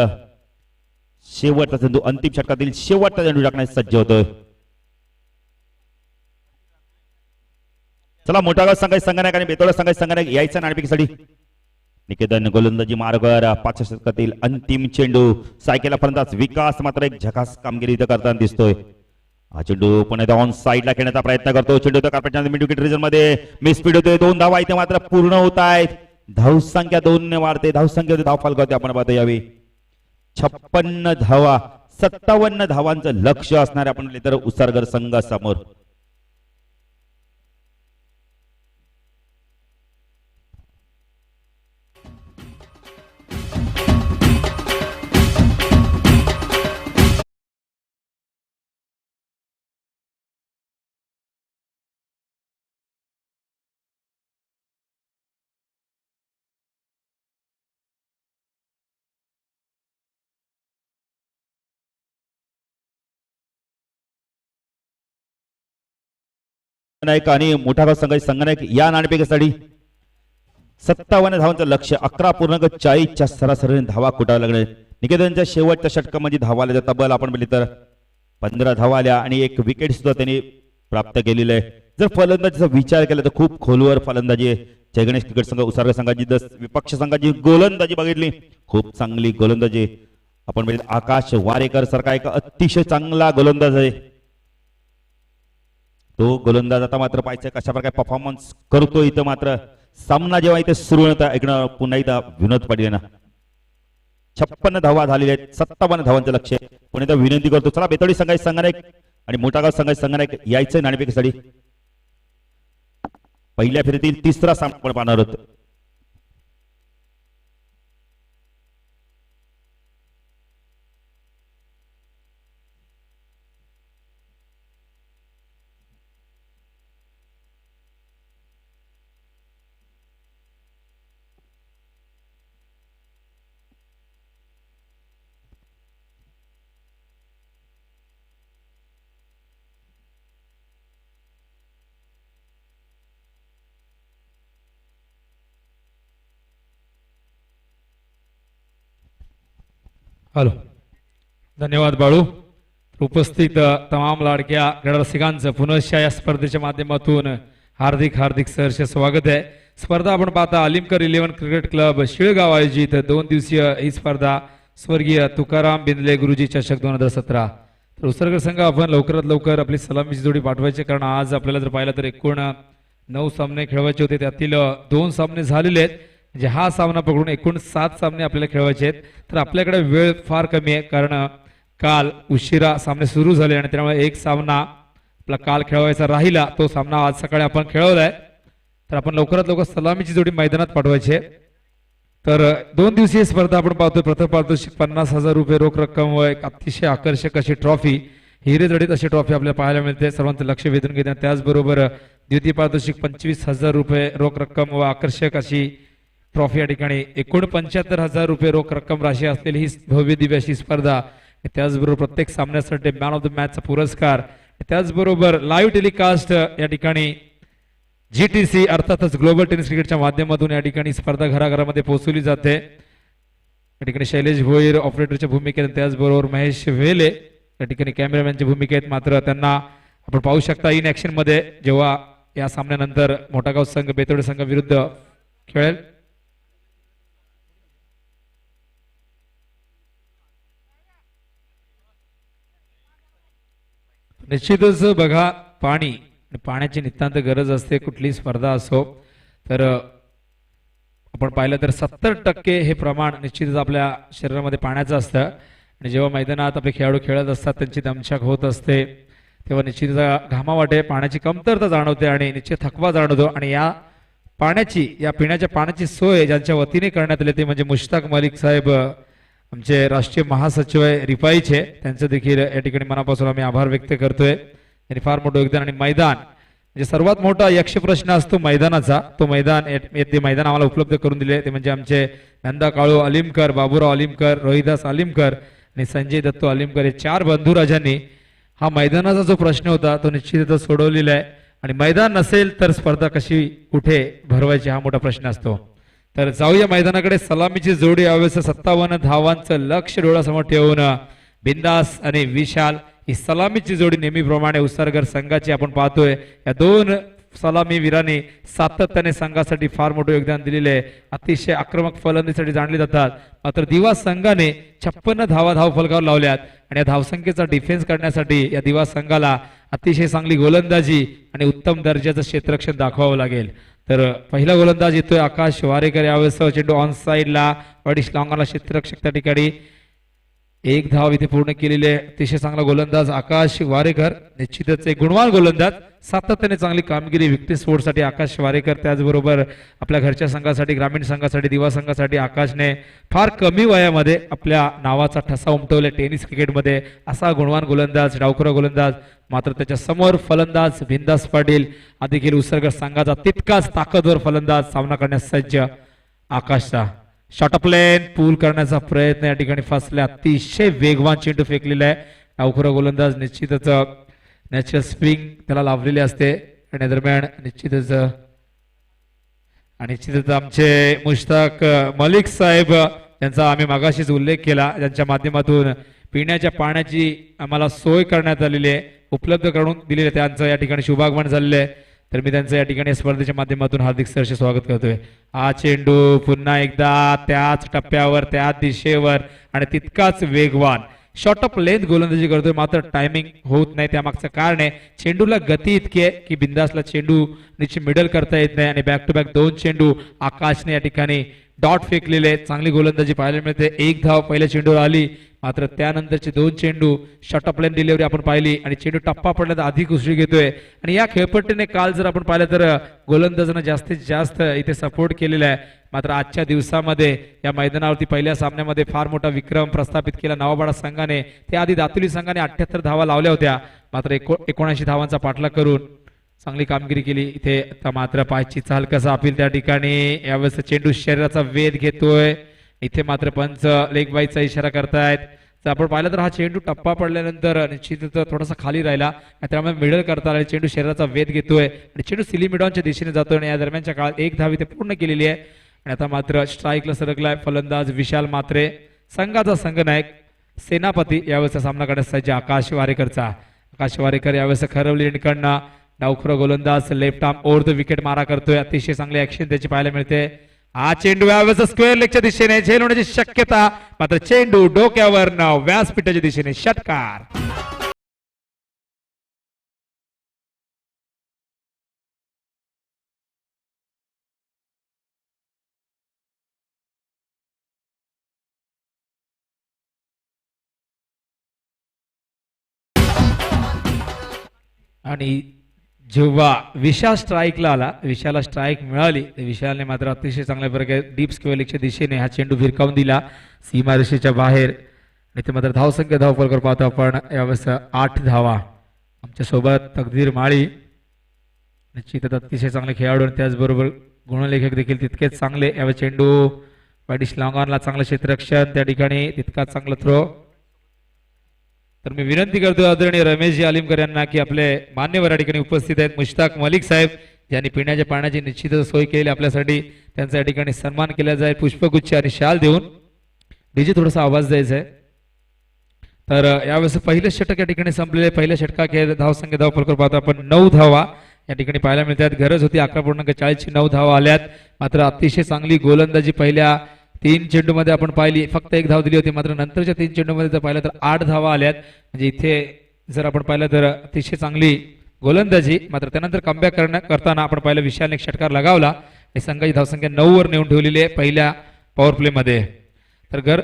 शेवटचा चेंडू. अंतिम षटकातील शेवटचा चेंडू टाकण्यास सज्ज होतोय. चला मोठा संघाचा संघनायक आणि बेतोडा संघाचा संघनायक यायचा नाणेफेकीसाठी. निकेतन गोलंदाजी मार्गावर 5 षटकातील अंतिम चेंडू. सायकेला फलंदाज विकास मात्र एक झकास कामगिरी इथं करताना दिसतोय. हा चेंडू पण ऑन साईडला खेळण्याचा प्रयत्न करतो. चेंडू तर कार्पेटच्या मिड विकेट रिजन मध्ये मिसपीड होतोय. 2 धावा इथे मात्र पूर्ण होत आहेत. धावसंख्या 2 ने वाढते. धावसंख्या धावफल करते आपण पाहतो यावेळी 56 धावा 57 धावांचं लक्ष असणार आपण तर उसरगर संघासमोर. संघनायक आणि मोठा संघाचे संघनायक या नाणेफेकीसाठी 57 धावांचं लक्ष. 11.40च्या सरासरीने धावा कुटाव्या लागले. निकेतनच्या शेवटच्या षटकामध्ये धावा आल्या तब्बल आपण बघितलं तर 15 धावा आल्या आणि एक विकेट सुद्धा त्यांनी प्राप्त केलेलं आहे. जर फलंदाजीचा विचार केला तर खूप खोलवर फलंदाजी आहे. जयगणेश क्रिकेट संघ उसरगा संघाची विपक्ष संघाची गोलंदाजी बघितली. खूप चांगली गोलंदाजी आपण बघितलं. आकाश वारेकर सारखा एक अतिशय चांगला गोलंदाज आहे. तो गोलंदाज आता मात्र पाहिजे कशा प्रकारे परफॉर्मन्स करतो. इथं मात्र सामना जेव्हा इथे सुरू होता ऐकणं पुन्हा एकदा विनोद पाटील 56 धावा झालेल्या आहेत. 57 धावांचं लक्ष. पुन्हा एकदा विनंती करतो चला बेतोडी संघाचे संघनायक आणि मोठागाव संघाचे संघनायक यायचं नाणेफेकीसाठी. पहिल्या फेरीतील 3रा सामना आपण पाहणार आहोत. हॅलो धन्यवाद बाळू. उपस्थित तमाम लाडक्या क्रीडारसिकांचं पुनश्च या स्पर्धेच्या माध्यमातून हार्दिक हार्दिक सहर्ष स्वागत आहे. स्पर्धा आपण पाहता अलिमकर 11 क्रिकेट क्लब शिळगाव आयोजित 2 दिवसीय ही स्पर्धा स्वर्गीय तुकाराम बिंदले गुरुजी चषक 2017. तर उसरगर संघ आपण लवकरात लवकर आपली सलामीची जोडी पाठवायची कारण आज आपल्याला जर पाहिलं तर एकूण 9 सामने खेळवायचे होते. त्यातील 2 सामने झालेले आहेत. म्हणजे हा सामना पकडून एकूण 7 सामने आपल्याला खेळवायचे आहेत. तर आपल्याकडे वेळ फार कमी आहे, कारण काल उशिरा सामने सुरू झाले आणि त्यामुळे एक सामना आपला काल खेळवायचा राहिला, तो सामना आज सकाळी आपण खेळवलाय. तर आपण लवकरात लवकर सलामीची जोडी मैदानात पाठवायची आहे. तर 2 दिवसीय स्पर्धा आपण पाहतोय. प्रथम पारितोषिक 50,000 रुपये रोख रक्कम व एक अतिशय आकर्षक अशी ट्रॉफी, हिरेजडित अशी ट्रॉफी आपल्याला पाहायला मिळते. सर्वांचं लक्ष वेधून घेते. त्याचबरोबर द्वितीय पारितोषिक 25,000 रुपये रोख रक्कम व आकर्षक अशी ट्रॉफी या ठिकाणी एकूण 75,000 रुपये रोख रक्कम राशी असलेली ही भव्य दिव्य अशी स्पर्धा. त्याचबरोबर प्रत्येक सामन्यासाठी मॅन ऑफ द मॅचचा पुरस्कार, त्याचबरोबर लाईव्ह टेलिकास्ट या ठिकाणी GTC अर्थातच ग्लोबल टेनिस क्रिकेटच्या माध्यमातून या ठिकाणी स्पर्धा घराघरामध्ये पोहोचवली जाते. या ठिकाणी शैलेश भोईर ऑपरेटरच्या भूमिकेत, त्याचबरोबर महेश वेले या ठिकाणी कॅमेरामॅनच्या भूमिकेत. मात्र त्यांना आपण पाहू शकता इन ऍक्शन मध्ये जेव्हा या सामन्यानंतर मोठागाव संघ बेतोडे संघ विरुद्ध खेळेल. निश्चितच बघा, पाण्याची नितांत गरज असते कुठली स्पर्धा असो. तर आपण पाहिलं तर 70% हे प्रमाण निश्चितच आपल्या शरीरामध्ये पाण्याचं असतं. आणि जेव्हा मैदानात आपले खेळाडू खेळत असतात, त्यांची दमछाक होत असते, तेव्हा निश्चितच घामावाटे पाण्याची कमतरता जाणवते आणि निश्चित थकवा जाणवतो. आणि या पिण्याच्या पाण्याची सोय ज्यांच्या वतीने करण्यात आली ते म्हणजे मुश्ताक मलिक साहेब, आमचे राष्ट्रीय महासचिव रिपाईचे, त्यांचं देखील या ठिकाणी मनापासून आम्ही आभार व्यक्त करतोय. त्यांनी फार मोठं योगदान. आणि मैदान म्हणजे सर्वात मोठा यक्ष प्रश्न असतो मैदानाचा, तो मैदान आम्हाला उपलब्ध करून दिले ते म्हणजे आमचे नंदा काळू अलिमकर, बाबूराव अलिमकर, रोहिदास अलिमकर आणि संजय दत्तो अलिमकर हे 4 बंधुराजांनी हा मैदानाचा जो प्रश्न होता तो निश्चितच सोडवलेला आहे. आणि मैदान नसेल तर स्पर्धा कशी कुठे भरवायची हा मोठा प्रश्न असतो. तर जाऊया मैदानाकडे. सलामीची जोडी यावेळेस 57 धावांचं लक्ष डोळ्यासमोर ठेवून बिंदास आणि विशाल ही सलामीची जोडी नेहमीप्रमाणे उसरगर संघाची आपण पाहतोय. या 2 सलामी वीरांनी सातत्याने संघासाठी फार मोठं योगदान दिलेले आहे. अतिशय आक्रमक फलंदाजीसाठी जाणले जातात. मात्र दिवा संघाने 56 धाव फलकावर लावल्यात आणि या धावसंख्येचा डिफेन्स करण्यासाठी या दिवा संघाला अतिशय चांगली गोलंदाजी आणि उत्तम दर्जाचं क्षेत्ररक्षण दाखवावं लागेल. तर पहिला गोलंदाज येतोय आकाश वारेकर. यावेळेस चेंडू ऑन साइडला अडीच लांगाला क्षेत्ररक्षक त्या ठिकाणी 1 धाव इथे पूर्ण केलेली आहे. अतिशय चांगला गोलंदाज आकाश वारेकर, निश्चितच एक गुणवान गोलंदाज, सातत्याने चांगली कामगिरी विक्टी स्पोर्टसाठी आकाश वारेकर. त्याचबरोबर आपल्या घरच्या संघासाठी, ग्रामीण संघासाठी, दिवा संघासाठी आकाशने फार कमी वयामध्ये आपल्या नावाचा ठसा उमटवला टेनिस क्रिकेटमध्ये. असा गुणवान गोलंदाज, डावखुरा गोलंदाज. मात्र त्याच्या समोर फलंदाज बिंदास पाटील हा देखील उसरगर संघाचा तितकाच ताकदवर फलंदाज, सामना करण्यास सज्ज आकाशचा. शॉट ऑफ लेन पूल करण्याचा प्रयत्न या ठिकाणी फसला. अतिशय वेगवान चेंडू फेकलेला आहे. डावखुरा गोलंदाज, निश्चितच नॅचरल स्प्रिंग त्याला लाभलेली असते. आणि दरम्यान निश्चितच आमचे मुश्ताक मलिक साहेब यांचा आम्ही मागाशीच उल्लेख केला, ज्यांच्या माध्यमातून पिण्याच्या पाण्याची आम्हाला सोय करण्यात आलेली आहे, उपलब्ध करून दिलेली आहे. त्यांचं या ठिकाणी शुभागमन झालेलं आहे. तर मी त्यांचं या ठिकाणी स्पर्धेच्या माध्यमातून हार्दिक सहर्ष स्वागत करतोय. हा चेंडू पुन्हा एकदा त्याच टप्प्यावर, त्याच दिशेवर आणि तितकाच वेगवान शॉर्ट ऑफ लेंथ गोलंदाजी करतोय. मात्र टायमिंग होत नाही. त्यामागचं कारण आहे चेंडूला गती इतकी आहे की बिंदासला चेंडू निश्चित मिडल करता येत नाही. आणि बॅक टू बॅक 2 चेंडू आकाशने या ठिकाणी डॉट फेकलेले. चांगली गोलंदाजी पाहायला मिळते. 1 धाव पहिल्या चेंडूवर आली, मात्र त्यानंतरचे 2 चेंडू शॉर्ट ऑफ लेन डिलिव्हरी आपण पाहिली आणि चेंडू टप्पा पडल्यानंतर अधिक उसळी घेतोय. आणि या खेळपट्टीने काल जर आपण पाहिलं तर गोलंदाजांना जास्तीत जास्त इथे सपोर्ट केलेला आहे. मात्र आजच्या दिवसामध्ये या मैदानावरती पहिल्या सामन्यामध्ये फार मोठा विक्रम प्रस्थापित केला नवाबाडा संघाने. त्याआधी दातुली संघाने 78 धावा लावल्या होत्या, मात्र 79 धावांचा पाठलाग करून चांगली कामगिरी केली इथे. आता मात्र पायची चाल कसा अपील त्या ठिकाणी. यावेळेस चेंडू शरीराचा वेध घेतोय. इथे मात्र पंच लेग बाईचा इशारा करतायत. जर आपण पाहिलं तर हा चेंडू टप्पा पडल्यानंतर निश्चितच थोडासा खाली राहिला, त्यामुळे मिडल करता आला. चेंडू शरीराचा वेध घेतोय आणि चेंडू सिली मिडॉनच्या दिशेने जातोय. आणि या दरम्यानच्या काळात 1 धाव इथे पूर्ण केलेली आहे. आणि आता मात्र स्ट्राईकला सरकलाय फलंदाज विशाल मात्रे. संघाचा संघनायक सेनापती यावेळेस सामना करण्यास सज्ज आकाश वारेकरचा. आकाश वारेकर यावेळेस खरवली कडनं डावखुरा गोलंदाज left arm over the wicket मारा करतोय. अतिशय चांगली ऍक्शन त्याची पाहायला मिळते. हा चेंडू यावेळेस स्क्वेअर लेगच्या दिशेने झेल होण्याची शक्यता, मात्र चेंडू डोक्यावर व्यासपीठाच्या दिशेने षटकार. आणि जेव्हा विशाल स्ट्राईकला आला, विशालला स्ट्राईक मिळाली, तर विशालने मात्र अतिशय चांगल्या प्रकारे डीप स्क्वेअरच्या दिशेने हा चेंडू भिरकावून दिला सीमारेषेच्या बाहेर. आणि ते मात्र धावसंख्या धावफलकर पाहतो आपण यावेळेस 8 धावा. आमच्या सोबत तकदीर माळी निश्चितच अतिशय चांगले खेळाडू आणि त्याचबरोबर गुणलेखक देखील तितकेच चांगले. यावेळी चेंडू पॅडिश लॉंगॉनला चांगलं क्षेत्ररक्षण, त्या ठिकाणी तितकाच चांगला थ्रो. तर मी विनंती करतो आदरणीय रमेशजी आलिमकर यांना की आपले मान्यवर या ठिकाणी उपस्थित आहेत मुश्ताक मलिक साहेब यांनी पिण्याच्या पाण्याची निश्चितच सोय केली आपल्यासाठी, त्यांचा या ठिकाणी सन्मान केला जाईल पुष्पगुच्छ आणि शाल देऊन. डीजे थोडासा आवाज द्यायचा आहे. तर यावेळेस पहिलं षटक या ठिकाणी संपलेले. पहिल्या षटकाखेर धावसंख्या धावफलकर पाहतो आपण 9 धावा या ठिकाणी पाहायला मिळतात. गरज होती 11.40ची 9 धावा आल्यात. मात्र अतिशय चांगली गोलंदाजी पहिल्या 3 चेंडूमध्ये आपण पाहिली, फक्त 1 धाव दिली होती. मात्र नंतरच्या 3 चेंडूमध्ये जर पाहिलं तर 8 धावा आल्यात. म्हणजे इथे जर आपण पाहिलं तर अतिशय चांगली गोलंदाजी. मात्र त्यानंतर कमबॅक करताना आपण पाहिलं विशालने एक षटकार लगावला आणि संघाची धावसंख्या 9 वर नेऊन ठेवलेली आहे पहिल्या पॉवर प्ले मध्ये. तर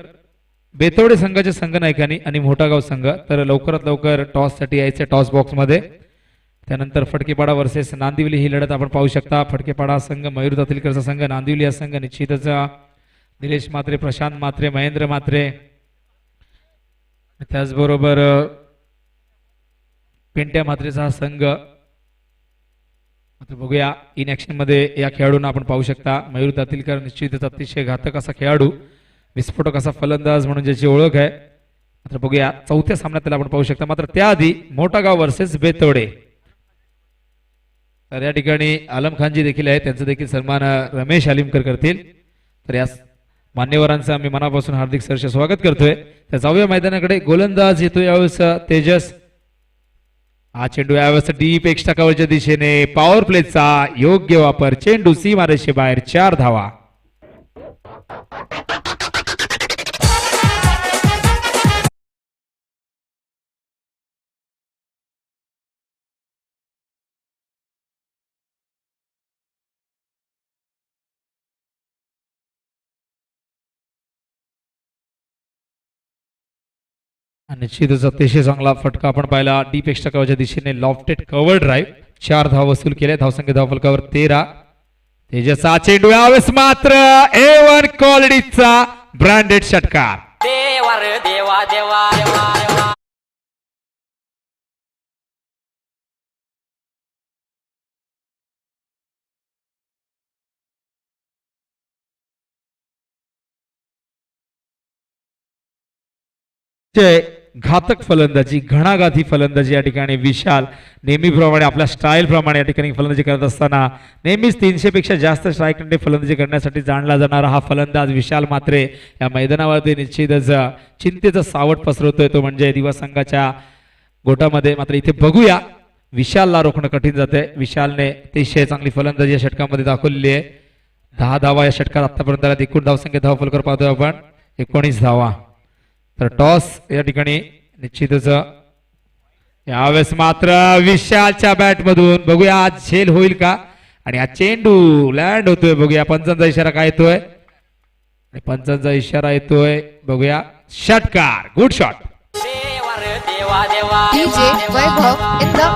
बेतवडे संघाच्या संघनायकांनी आणि मोठागाव संघ तर लवकरात लवकर टॉस साठी यायचे टॉस बॉक्स मध्ये. त्यानंतर फडकेपाडा वर्सेस नांदिवली ही लढत आपण पाहू शकता. फडकेपाडा संघ मयूर दातीलकरचा संघ, नांदिवली हा संघ निश्चितच निलेश म्हात्रे, प्रशांत म्हात्रे, महेंद्र म्हात्रे, त्याचबरोबर पिंट्या म्हात्रेचा हा संघ. आता बघूया इन ऍक्शन मध्ये या खेळाडूंना आपण पाहू शकता. मयूर दातीलकर निश्चितच अतिशय घातक असा खेळाडू, विस्फोटक असा फलंदाज म्हणून ज्याची ओळख आहे. मात्र बघूया चौथ्या सामन्यात त्याला आपण पाहू शकता. मात्र त्याआधी मोठागाव वर्सेस बेतवडे. तर या ठिकाणी आलम खानजी देखील आहे, त्यांचा देखील सन्मान रमेश आलिमकर करतील. तर या मान्यवरांचं आम्ही मनापासून हार्दिक सहर्ष स्वागत करतोय. तर जाऊया मैदानाकडे. गोलंदाज येतो यावेळेस तेजस. हा चेंडू यावेळेस डीप एक्स्ट्रा कव्हरच्या दिशेने, पॉवर प्लेचा योग्य वापर, चेंडू सीमारेषे बाहेर, 4 धावा. निश्चितच अतिशय चांगला फटका आपण पाहिला डीप एक्स्ट्रा कव्हरच्या दिशेने, लॉफ्टेड कव्हर ड्राईव्ह. 4 धाव वसूल केले. धावसंख्या धावफलकावर 13. तेजसचा चेंडू यावेळेस मात्र A1 क्वालिटीचा ब्रँडेड षटकार. देवा रे देवा देवा देवा देवा. घातक फलंदाजी, घणाघाती फलंदाजी या ठिकाणी विशाल नेहमीप्रमाणे आपल्या स्टाईल प्रमाणे या ठिकाणी फलंदाजी करत असताना नेहमीच 300 पेक्षा जास्त स्ट्राईक रेटने फलंदाजी करण्यासाठी जाणला जाणारा हा फलंदाज विशाल मात्रे या मैदानावरती निश्चितच चिंतेचा सावट पसरवतोय, तो म्हणजे दिवा संघाच्या गोटामध्ये. मात्र इथे बघूया विशालला रोखणं कठीण जाते. विशालने अतिशय चांगली फलंदाजी या षटकामध्ये दाखवलेली आहे. 10 धावा या षटकात आतापर्यंत. एकूण धावसंख्या धावफलकर पाहतोय आपण 19 धावा. तर टॉस या ठिकाणी निश्चितच यावेळेस मात्र विशालच्या बॅट मधून बघूया आज झेल होईल का. आणि हा चेंडू लँड होतोय. बघूया पंचांचा इशारा काय येतोय. पंचांचा इशारा येतोय. बघूया षटकार, गुड शॉट. देवा रे देवा देवा DJ Vaibhav in the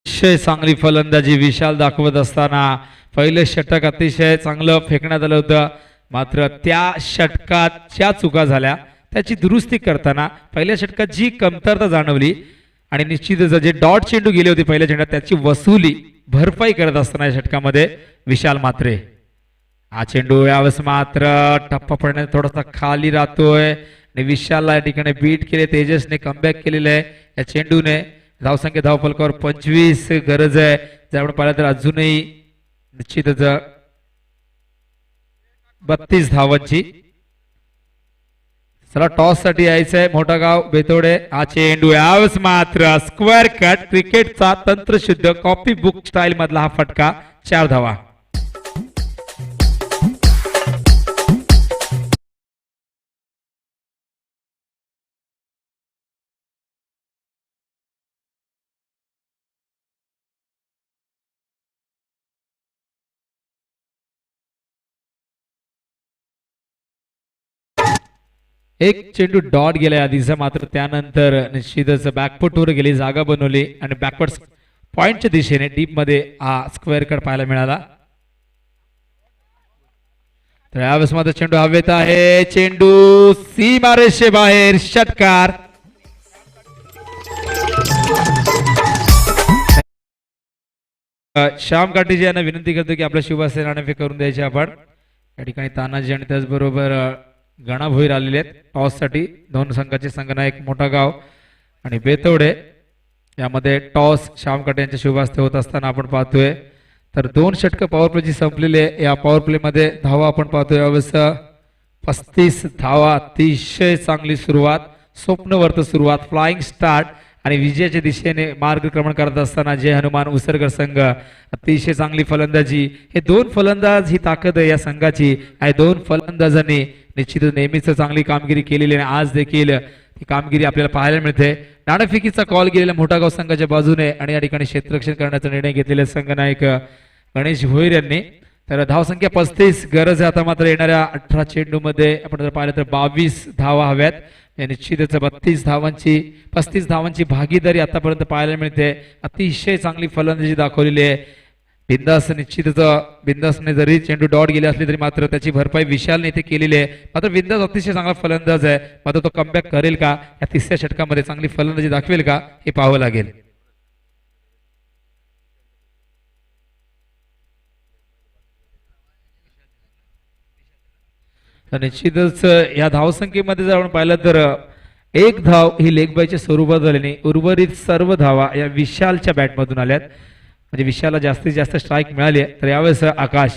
अतिशय चांगली फलंदाजी विशाल दाखवत असताना पहिलं षटक अतिशय चांगलं फेकण्यात आलं होतं. मात्र त्या षटकाच्या चुका झाल्या, त्याची दुरुस्ती करताना पहिल्या षटकात जी कमतरता जाणवली आणि निश्चितच जे डॉट चेंडू गेले होते पहिल्या चेंडूत त्याची वसुली भरपाई करत असताना या षटकामध्ये विशाल मात्रे. हा चेंडू यावेळेस मात्र टप्पा पडण्यात थोडासा खाली राहतोय आणि विशालला या ठिकाणी बीट केले. तेजसने कमबॅक केलेलं आहे या चेंडूने. धावसंख्या धावफलकावर 25 गरज आहे. जर आपण पाहिलं तर अजूनही निश्चितच 32 धावांची. चला टॉस साठी यायचंय मोठागाव बेतोडे. हा चेंडू यावेळेस मात्र स्क्वेअर कट, क्रिकेटचा तंत्रशुद्ध कॉपी बुक स्टाईल मधला हा फटका, 4 धावा. एक चेंडू डॉट गेला आधीचा, मात्र त्यानंतर निश्चितच बॅकफुटवर गेली, जागा बनवली आणि बॅकवर्ड पॉइंटच्या दिशेने डीप मध्ये हा स्क्वेअर कट पाहायला मिळाला. तर यावेळेस मात्र चेंडू हवेत आहे, चेंडू सीमारेषे बाहेर, षटकार. श्याम काटेजी यांना विनंती करतो की आपल्या शिवसेना नाणेफे करून द्यायचे आपण. या ठिकाणी तानाजी आणि त्याचबरोबर गणा भोईर आलेले आहेत टॉस साठी. दोन संघाचे संघनायक मोठा गाव आणि बेतवडे यामध्ये टॉस श्याम काटे यांच्या शुभास्ते होत असताना आपण पाहतोय. तर 2 षटकं पॉवर प्लेची संपलेली आहे. या पॉवर प्ले मध्ये धावा आपण पाहतोय यावेळेस 35 धावा. अतिशय चांगली सुरुवात, स्वप्नवर्त सुरुवात, फ्लाइंग स्टार्ट आणि विजयाच्या दिशेने मार्गक्रमण करत असताना जय हनुमान उसरगर संघ अतिशय चांगली फलंदाजी. हे 2 फलंदाज ही ताकद आहे या संघाची. या 2 फलंदाजांनी निश्चितच नेहमीच चांगली कामगिरी केलेली आणि आज देखील ही कामगिरी आपल्याला पाहायला मिळते. नाणेफेकीचा कॉल गेलेल्या मोठागाव संघाच्या बाजूने आणि या ठिकाणी क्षेत्ररक्षण करण्याचा निर्णय घेतलेले संघनायक गणेश भोईर यांनी. तर धावसंख्या 35 गरज आहे आता. मात्र येणाऱ्या 18 चेंडू मध्ये आपण जर पाहिलं तर 22 धावा हव्यात. निश्चितच 35 धावांची भागीदारी आतापर्यंत पाहायला मिळते. अतिशय चांगली फलंदाजी दाखवलेली आहे. बिंदास निश्चितच बिंदासने जरी चेंडू डॉट गेले असले तरी मात्र त्याची भरपाई विशालने इथे केलेली आहे. मात्र बिंदास अतिशय चांगला फलंदाज आहे. मात्र तो कमबॅक करेल का, या 3ऱ्या षटकामध्ये चांगली फलंदाजी दाखवेल का, हे पाहावं लागेल. निश्चितच या धावसंख्येमध्ये जर आपण पाहिलं तर 1 धाव ही लेग बायच्या स्वरूपात झाल्याने उर्वरित सर्व धावा या विशालच्या बॅटमधून आल्यात. म्हणजे विशालला जास्तीत जास्त स्ट्राईक मिळाली. तर यावेळेस आकाश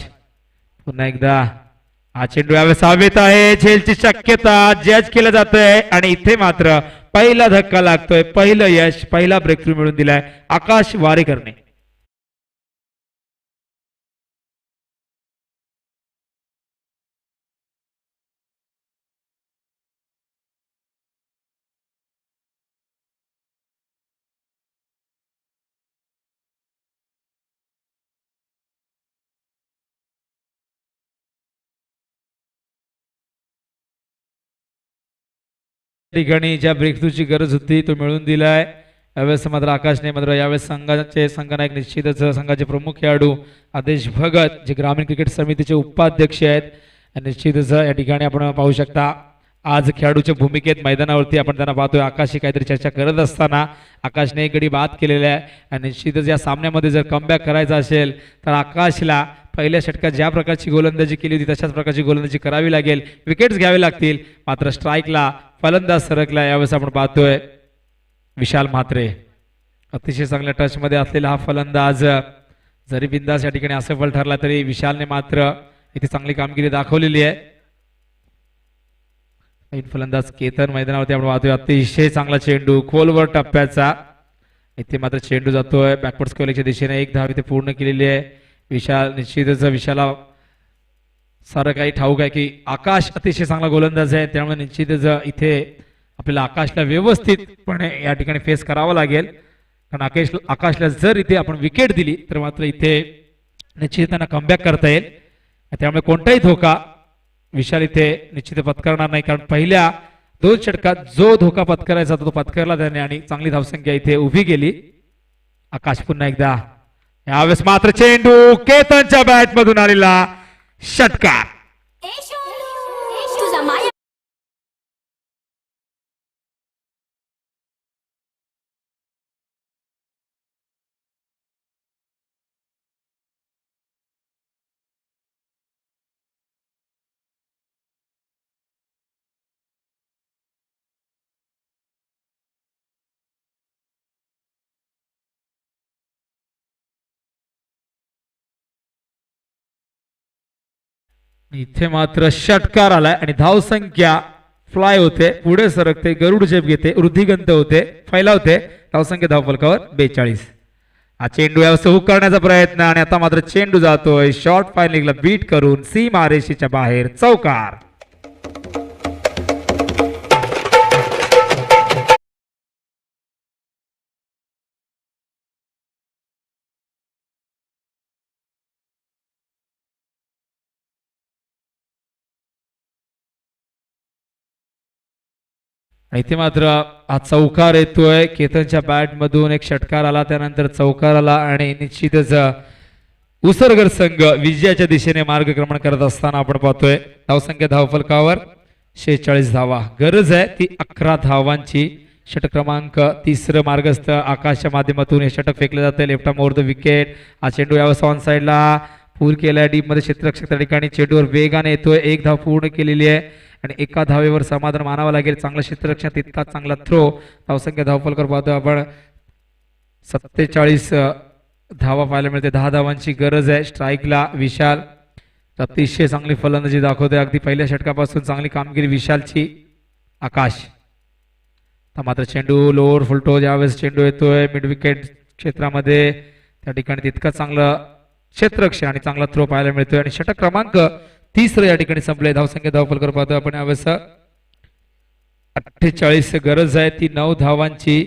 पुन्हा एकदा हा चेंडू यावेळेस हवेत आहे. झेलची शक्यता जज केलं जात आहे आणि इथे मात्र पहिला धक्का लागतोय. पहिलं यश, पहिला ब्रेक थ्रू मिळून दिलाय आकाश वारेकरने. ठिकाणी ज्या ब्रेकथ्रूची गरज होती तो मिळून दिलाय. यावेळेस मात्र आकाशने मात्र यावेळेस संघाचे संघनायक निश्चितच संघाचे प्रमुख खेळाडू आदेश भगत जे ग्रामीण क्रिकेट समितीचे उपाध्यक्ष आहेत. निश्चितच या ठिकाणी आपण पाहू शकता आज खेळाडूच्या भूमिकेत मैदानावरती आपण त्यांना पाहतोय. आकाशशी काहीतरी चर्चा करत असताना आकाशने एक गडी बाद केलेला आहे. आणि निश्चितच या सामन्यामध्ये जर कमबॅक करायचा असेल तर आकाशला पहिल्या षटकात ज्या प्रकारची गोलंदाजी केली होती तशाच प्रकारची गोलंदाजी करावी लागेल. विकेट्स घ्यावे लागतील. मात्र स्ट्राईकला फलंदाज सरकला. यावेळेस आपण पाहतोय विशाल म्हात्रे अतिशय चांगल्या टच मध्ये असलेला हा फलंदाज. जरी बिंदास या ठिकाणी असफल ठरला तरी विशालने मात्र इथे चांगली कामगिरी दाखवलेली आहे. फलंदाज केतन मैदानावरती आपण पाहतोय. अतिशय चांगला चेंडू खोलवर टप्प्याचा. इथे मात्र चेंडू जातोय बॅकवर्ड स्क्वेअरच्या दिशेने. 1 धाव इथे पूर्ण केलेली आहे. विशाल निश्चितच विशाला सारं काही ठाऊक आहे की आकाश अतिशय चांगला गोलंदाज आहे. त्यामुळे निश्चितच इथे आपल्याला आकाशला व्यवस्थितपणे या ठिकाणी फेस करावं लागेल. कारण आकाशला जर इथे आपण विकेट दिली तर मात्र इथे निश्चित त्यांना कमबॅक करता येईल. त्यामुळे कोणताही धोका विशाल इथे निश्चित पत्करणार नाही. कारण पहिल्या 2 षटकात जो धोका पत्करायचा तो पत्करला त्याने आणि चांगली धावसंख्या इथे उभी केली. आकाश पुन्हा एकदा. यावेळेस मात्र चेंडू केतनच्या बॅट मधून आलेला षटकार. तुझा माया इथे मात्र षटकार आलाय आणि धावसंख्या फ्लाय होते, पुढे सरकते, गरुड झेप घेते, वृद्धिगंत होते, फैलावते. धावसंख्या धावफलकावर 42. हा चेंडू यावेळेस हुक करण्याचा प्रयत्न आणि आता मात्र चेंडू जातोय शॉर्ट फायनलिंगला बीट करून सीमारेषेच्या बाहेर. चौकार. आणि इथे मात्र हा चौकार येतोय केतनच्या बॅट मधून एक षटकार आला त्यानंतर चौकार आला आणि निश्चितच उसरगर संघ विजयाच्या दिशेने मार्गक्रमण करत असताना आपण पाहतोय धावसंख्या धावफलकावर 46 धावा गरज आहे ती 11 धावांची षटक क्रमांक 3 मार्गस्थ आकाशच्या माध्यमातून हे षटक फेकले जाते left arm over the wicket हा चेंडू यावेळेस ऑन साइडला पूल केलाय डीप मध्ये क्षेत्ररक्षक त्या ठिकाणी चेंडूवर वेगाने येतोय एक धाव पूर्ण केलेली आहे आणि एका धावेवर समाधान मानावं लागेल चांगला क्षेत्ररक्षण तितका चांगला थ्रो धावसंख्या धावफलकर पाहतोय आपण 47 धावा पाहायला मिळते 10 धावांची गरज आहे स्ट्राईकला विशाल अतिशय चांगली फलंदाजी दाखवते अगदी पहिल्या षटकापासून चांगली कामगिरी विशालची आकाश मात्र चेंडू लोअर फुलटो ज्यावेळेस चेंडू येतोय मिड विकेट क्षेत्रामध्ये त्या ठिकाणी तितकं चांगलं क्षेत्ररक्षण आणि चांगला थ्रो पाहायला मिळतोय आणि षटक क्रमांक 3 या ठिकाणी संपले धावसंख्या धावफलकर पाहतोय आपण यावेळेस 48 गरज आहे ती 9 धावांची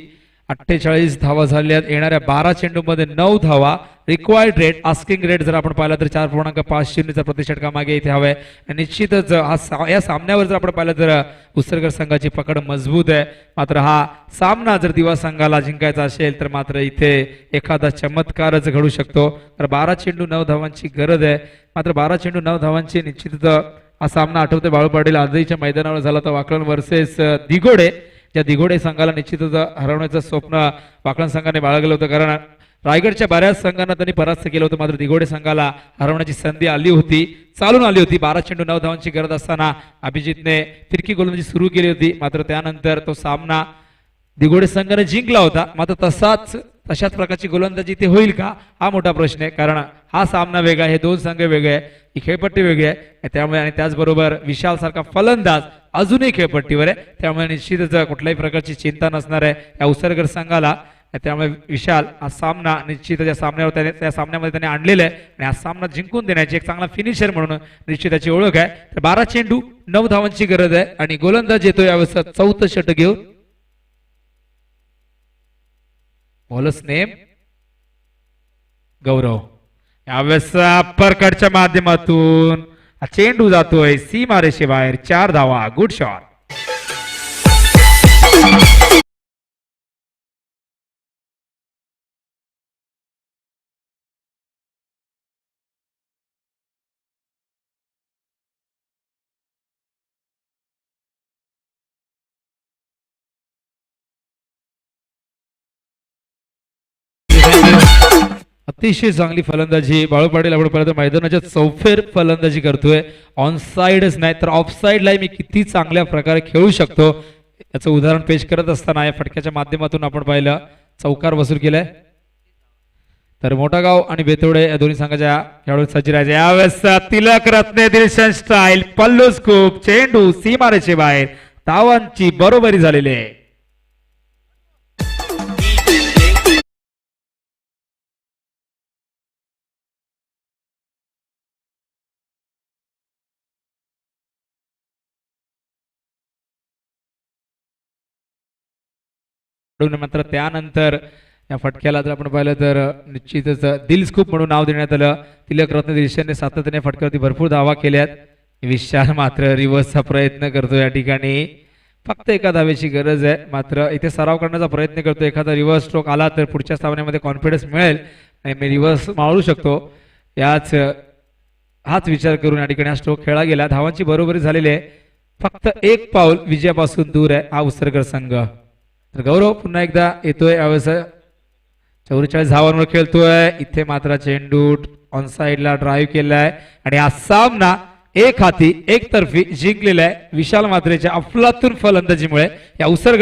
48 धावा झाल्यात येणाऱ्या 12 चेंडूमध्ये 9 धावा रिक्वायर्ड रेट आस्किंग रेट जर आपण पाहिला तर 4.50 चा प्रतिषटका मागे इथे हवाय निश्चितच या सामन्यावर जर आपण पाहिलं तर उसरगर संघाची पकड मजबूत आहे मात्र हा सामना जर दिवा संघाला जिंकायचा असेल तर मात्र इथे एखादा चमत्कारच घडू शकतो तर 12 चेंडू 9 धावांची गरज आहे मात्र 12 चेंडू 9 धावांची निश्चितच हा सामना आठवते बाळू पाटील आजच्या मैदानावर झाला तर वाकलन वर्सेस दिघोडे ज्या दिघोडे संघाला निश्चितच हरवण्याचं स्वप्न वाकलन संघाने बाळगलं होतं कारण रायगडच्या बऱ्याच संघांना त्यांनी परास्त केलं होतं मात्र दिघोडे संघाला हरवण्याची संधी आली होती चालून आली होती 12 चेंडू 9 धावांची गरज असताना अभिजितने फिरकी गोलंदाजी सुरू केली होती मात्र त्यानंतर तो सामना दिघोडे संघाने जिंकला होता मात्र तशाच प्रकारची गोलंदाजी ते होईल का हा मोठा प्रश्न आहे कारण हा सामना वेगळा हे दोन संघ वेगळे आहे ही खेळपट्टी वेगळी आहे त्यामुळे आणि त्याचबरोबर विशाल सारखा फलंदाज अजूनही खेळपट्टीवर आहे त्यामुळे निश्चितच कुठल्याही प्रकारची चिंता नसणार आहे या उसरगर संघाला त्यामुळे विशाल हा सामना निश्चितच या सामन्यावर त्या सामन्यामध्ये त्याने आणलेला आहे आणि हा सामना जिंकून देण्याची एक चांगला फिनिशर म्हणून निश्चित त्याची ओळख आहे तर 12 चेंडू 9 धावांची गरज आहे आणि गोलंदाज येतो यावेळेस 4थं षटक घेऊन बॉलर्स नेम गौरव यावेळेस अपरकटच्या माध्यमातून हा चेंडू जातोय सीमारेषे बाहेर 4 धावा गुड शॉट अतिशय चांगली फलंदाजी बाळू पाटील आपण पाहिलं तर मैदानाच्या चौफेर फलंदाजी करतोय ऑन साइडच नाही तर ऑफ साइडला मी किती चांगल्या प्रकारे खेळू शकतो याचं उदाहरण पेश करत असताना या फटक्याच्या माध्यमातून आपण पाहिलं चौकार वसूल केलाय तर मोठागाव आणि बेतोडे या दोन्ही संघाच्या खेळाडू सज्ज राहायचे यावेळेस तिलक रत्ने दिलशन स्टाईल पल्लू स्कूप चेंडू सीमारेषे बाहेर धावांची बरोबरी झालेली आहे मात्र त्यानंतर या फटक्याला जर आपण पाहिलं तर निश्चितच दिलस्कूप म्हणून नाव देण्यात आलं तिलक रत्न दिलशनने सातत्याने फटक्यावरती भरपूर धावा केल्यात विशाल मात्र रिव्हर्सचा प्रयत्न करतो या ठिकाणी फक्त एका धावेची गरज आहे मात्र इथे सराव करण्याचा प्रयत्न करतो एखादा रिव्हर्स स्ट्रोक आला तर पुढच्या सामन्यामध्ये कॉन्फिडन्स मिळेल आणि मी रिव्हर्स मारू शकतो हाच विचार करून या ठिकाणी हा स्ट्रोक खेळला गेला धावांची बरोबरी झालेली आहे फक्त एक पाऊल विजयापासून दूर आहे हा उसरगर संघ तर गौरव पुन्हा एकदा येतोय यावेळेस 44 धावांवर खेळतोय इथे मात्र चेंडू ऑन साइडला ड्राईव्ह केलाय आणि हा सामना एक हाती एकतर्फी जिंकलेला आहे विशाल मात्रेच्या अफलातून फलंदाजीमुळे या उसरगर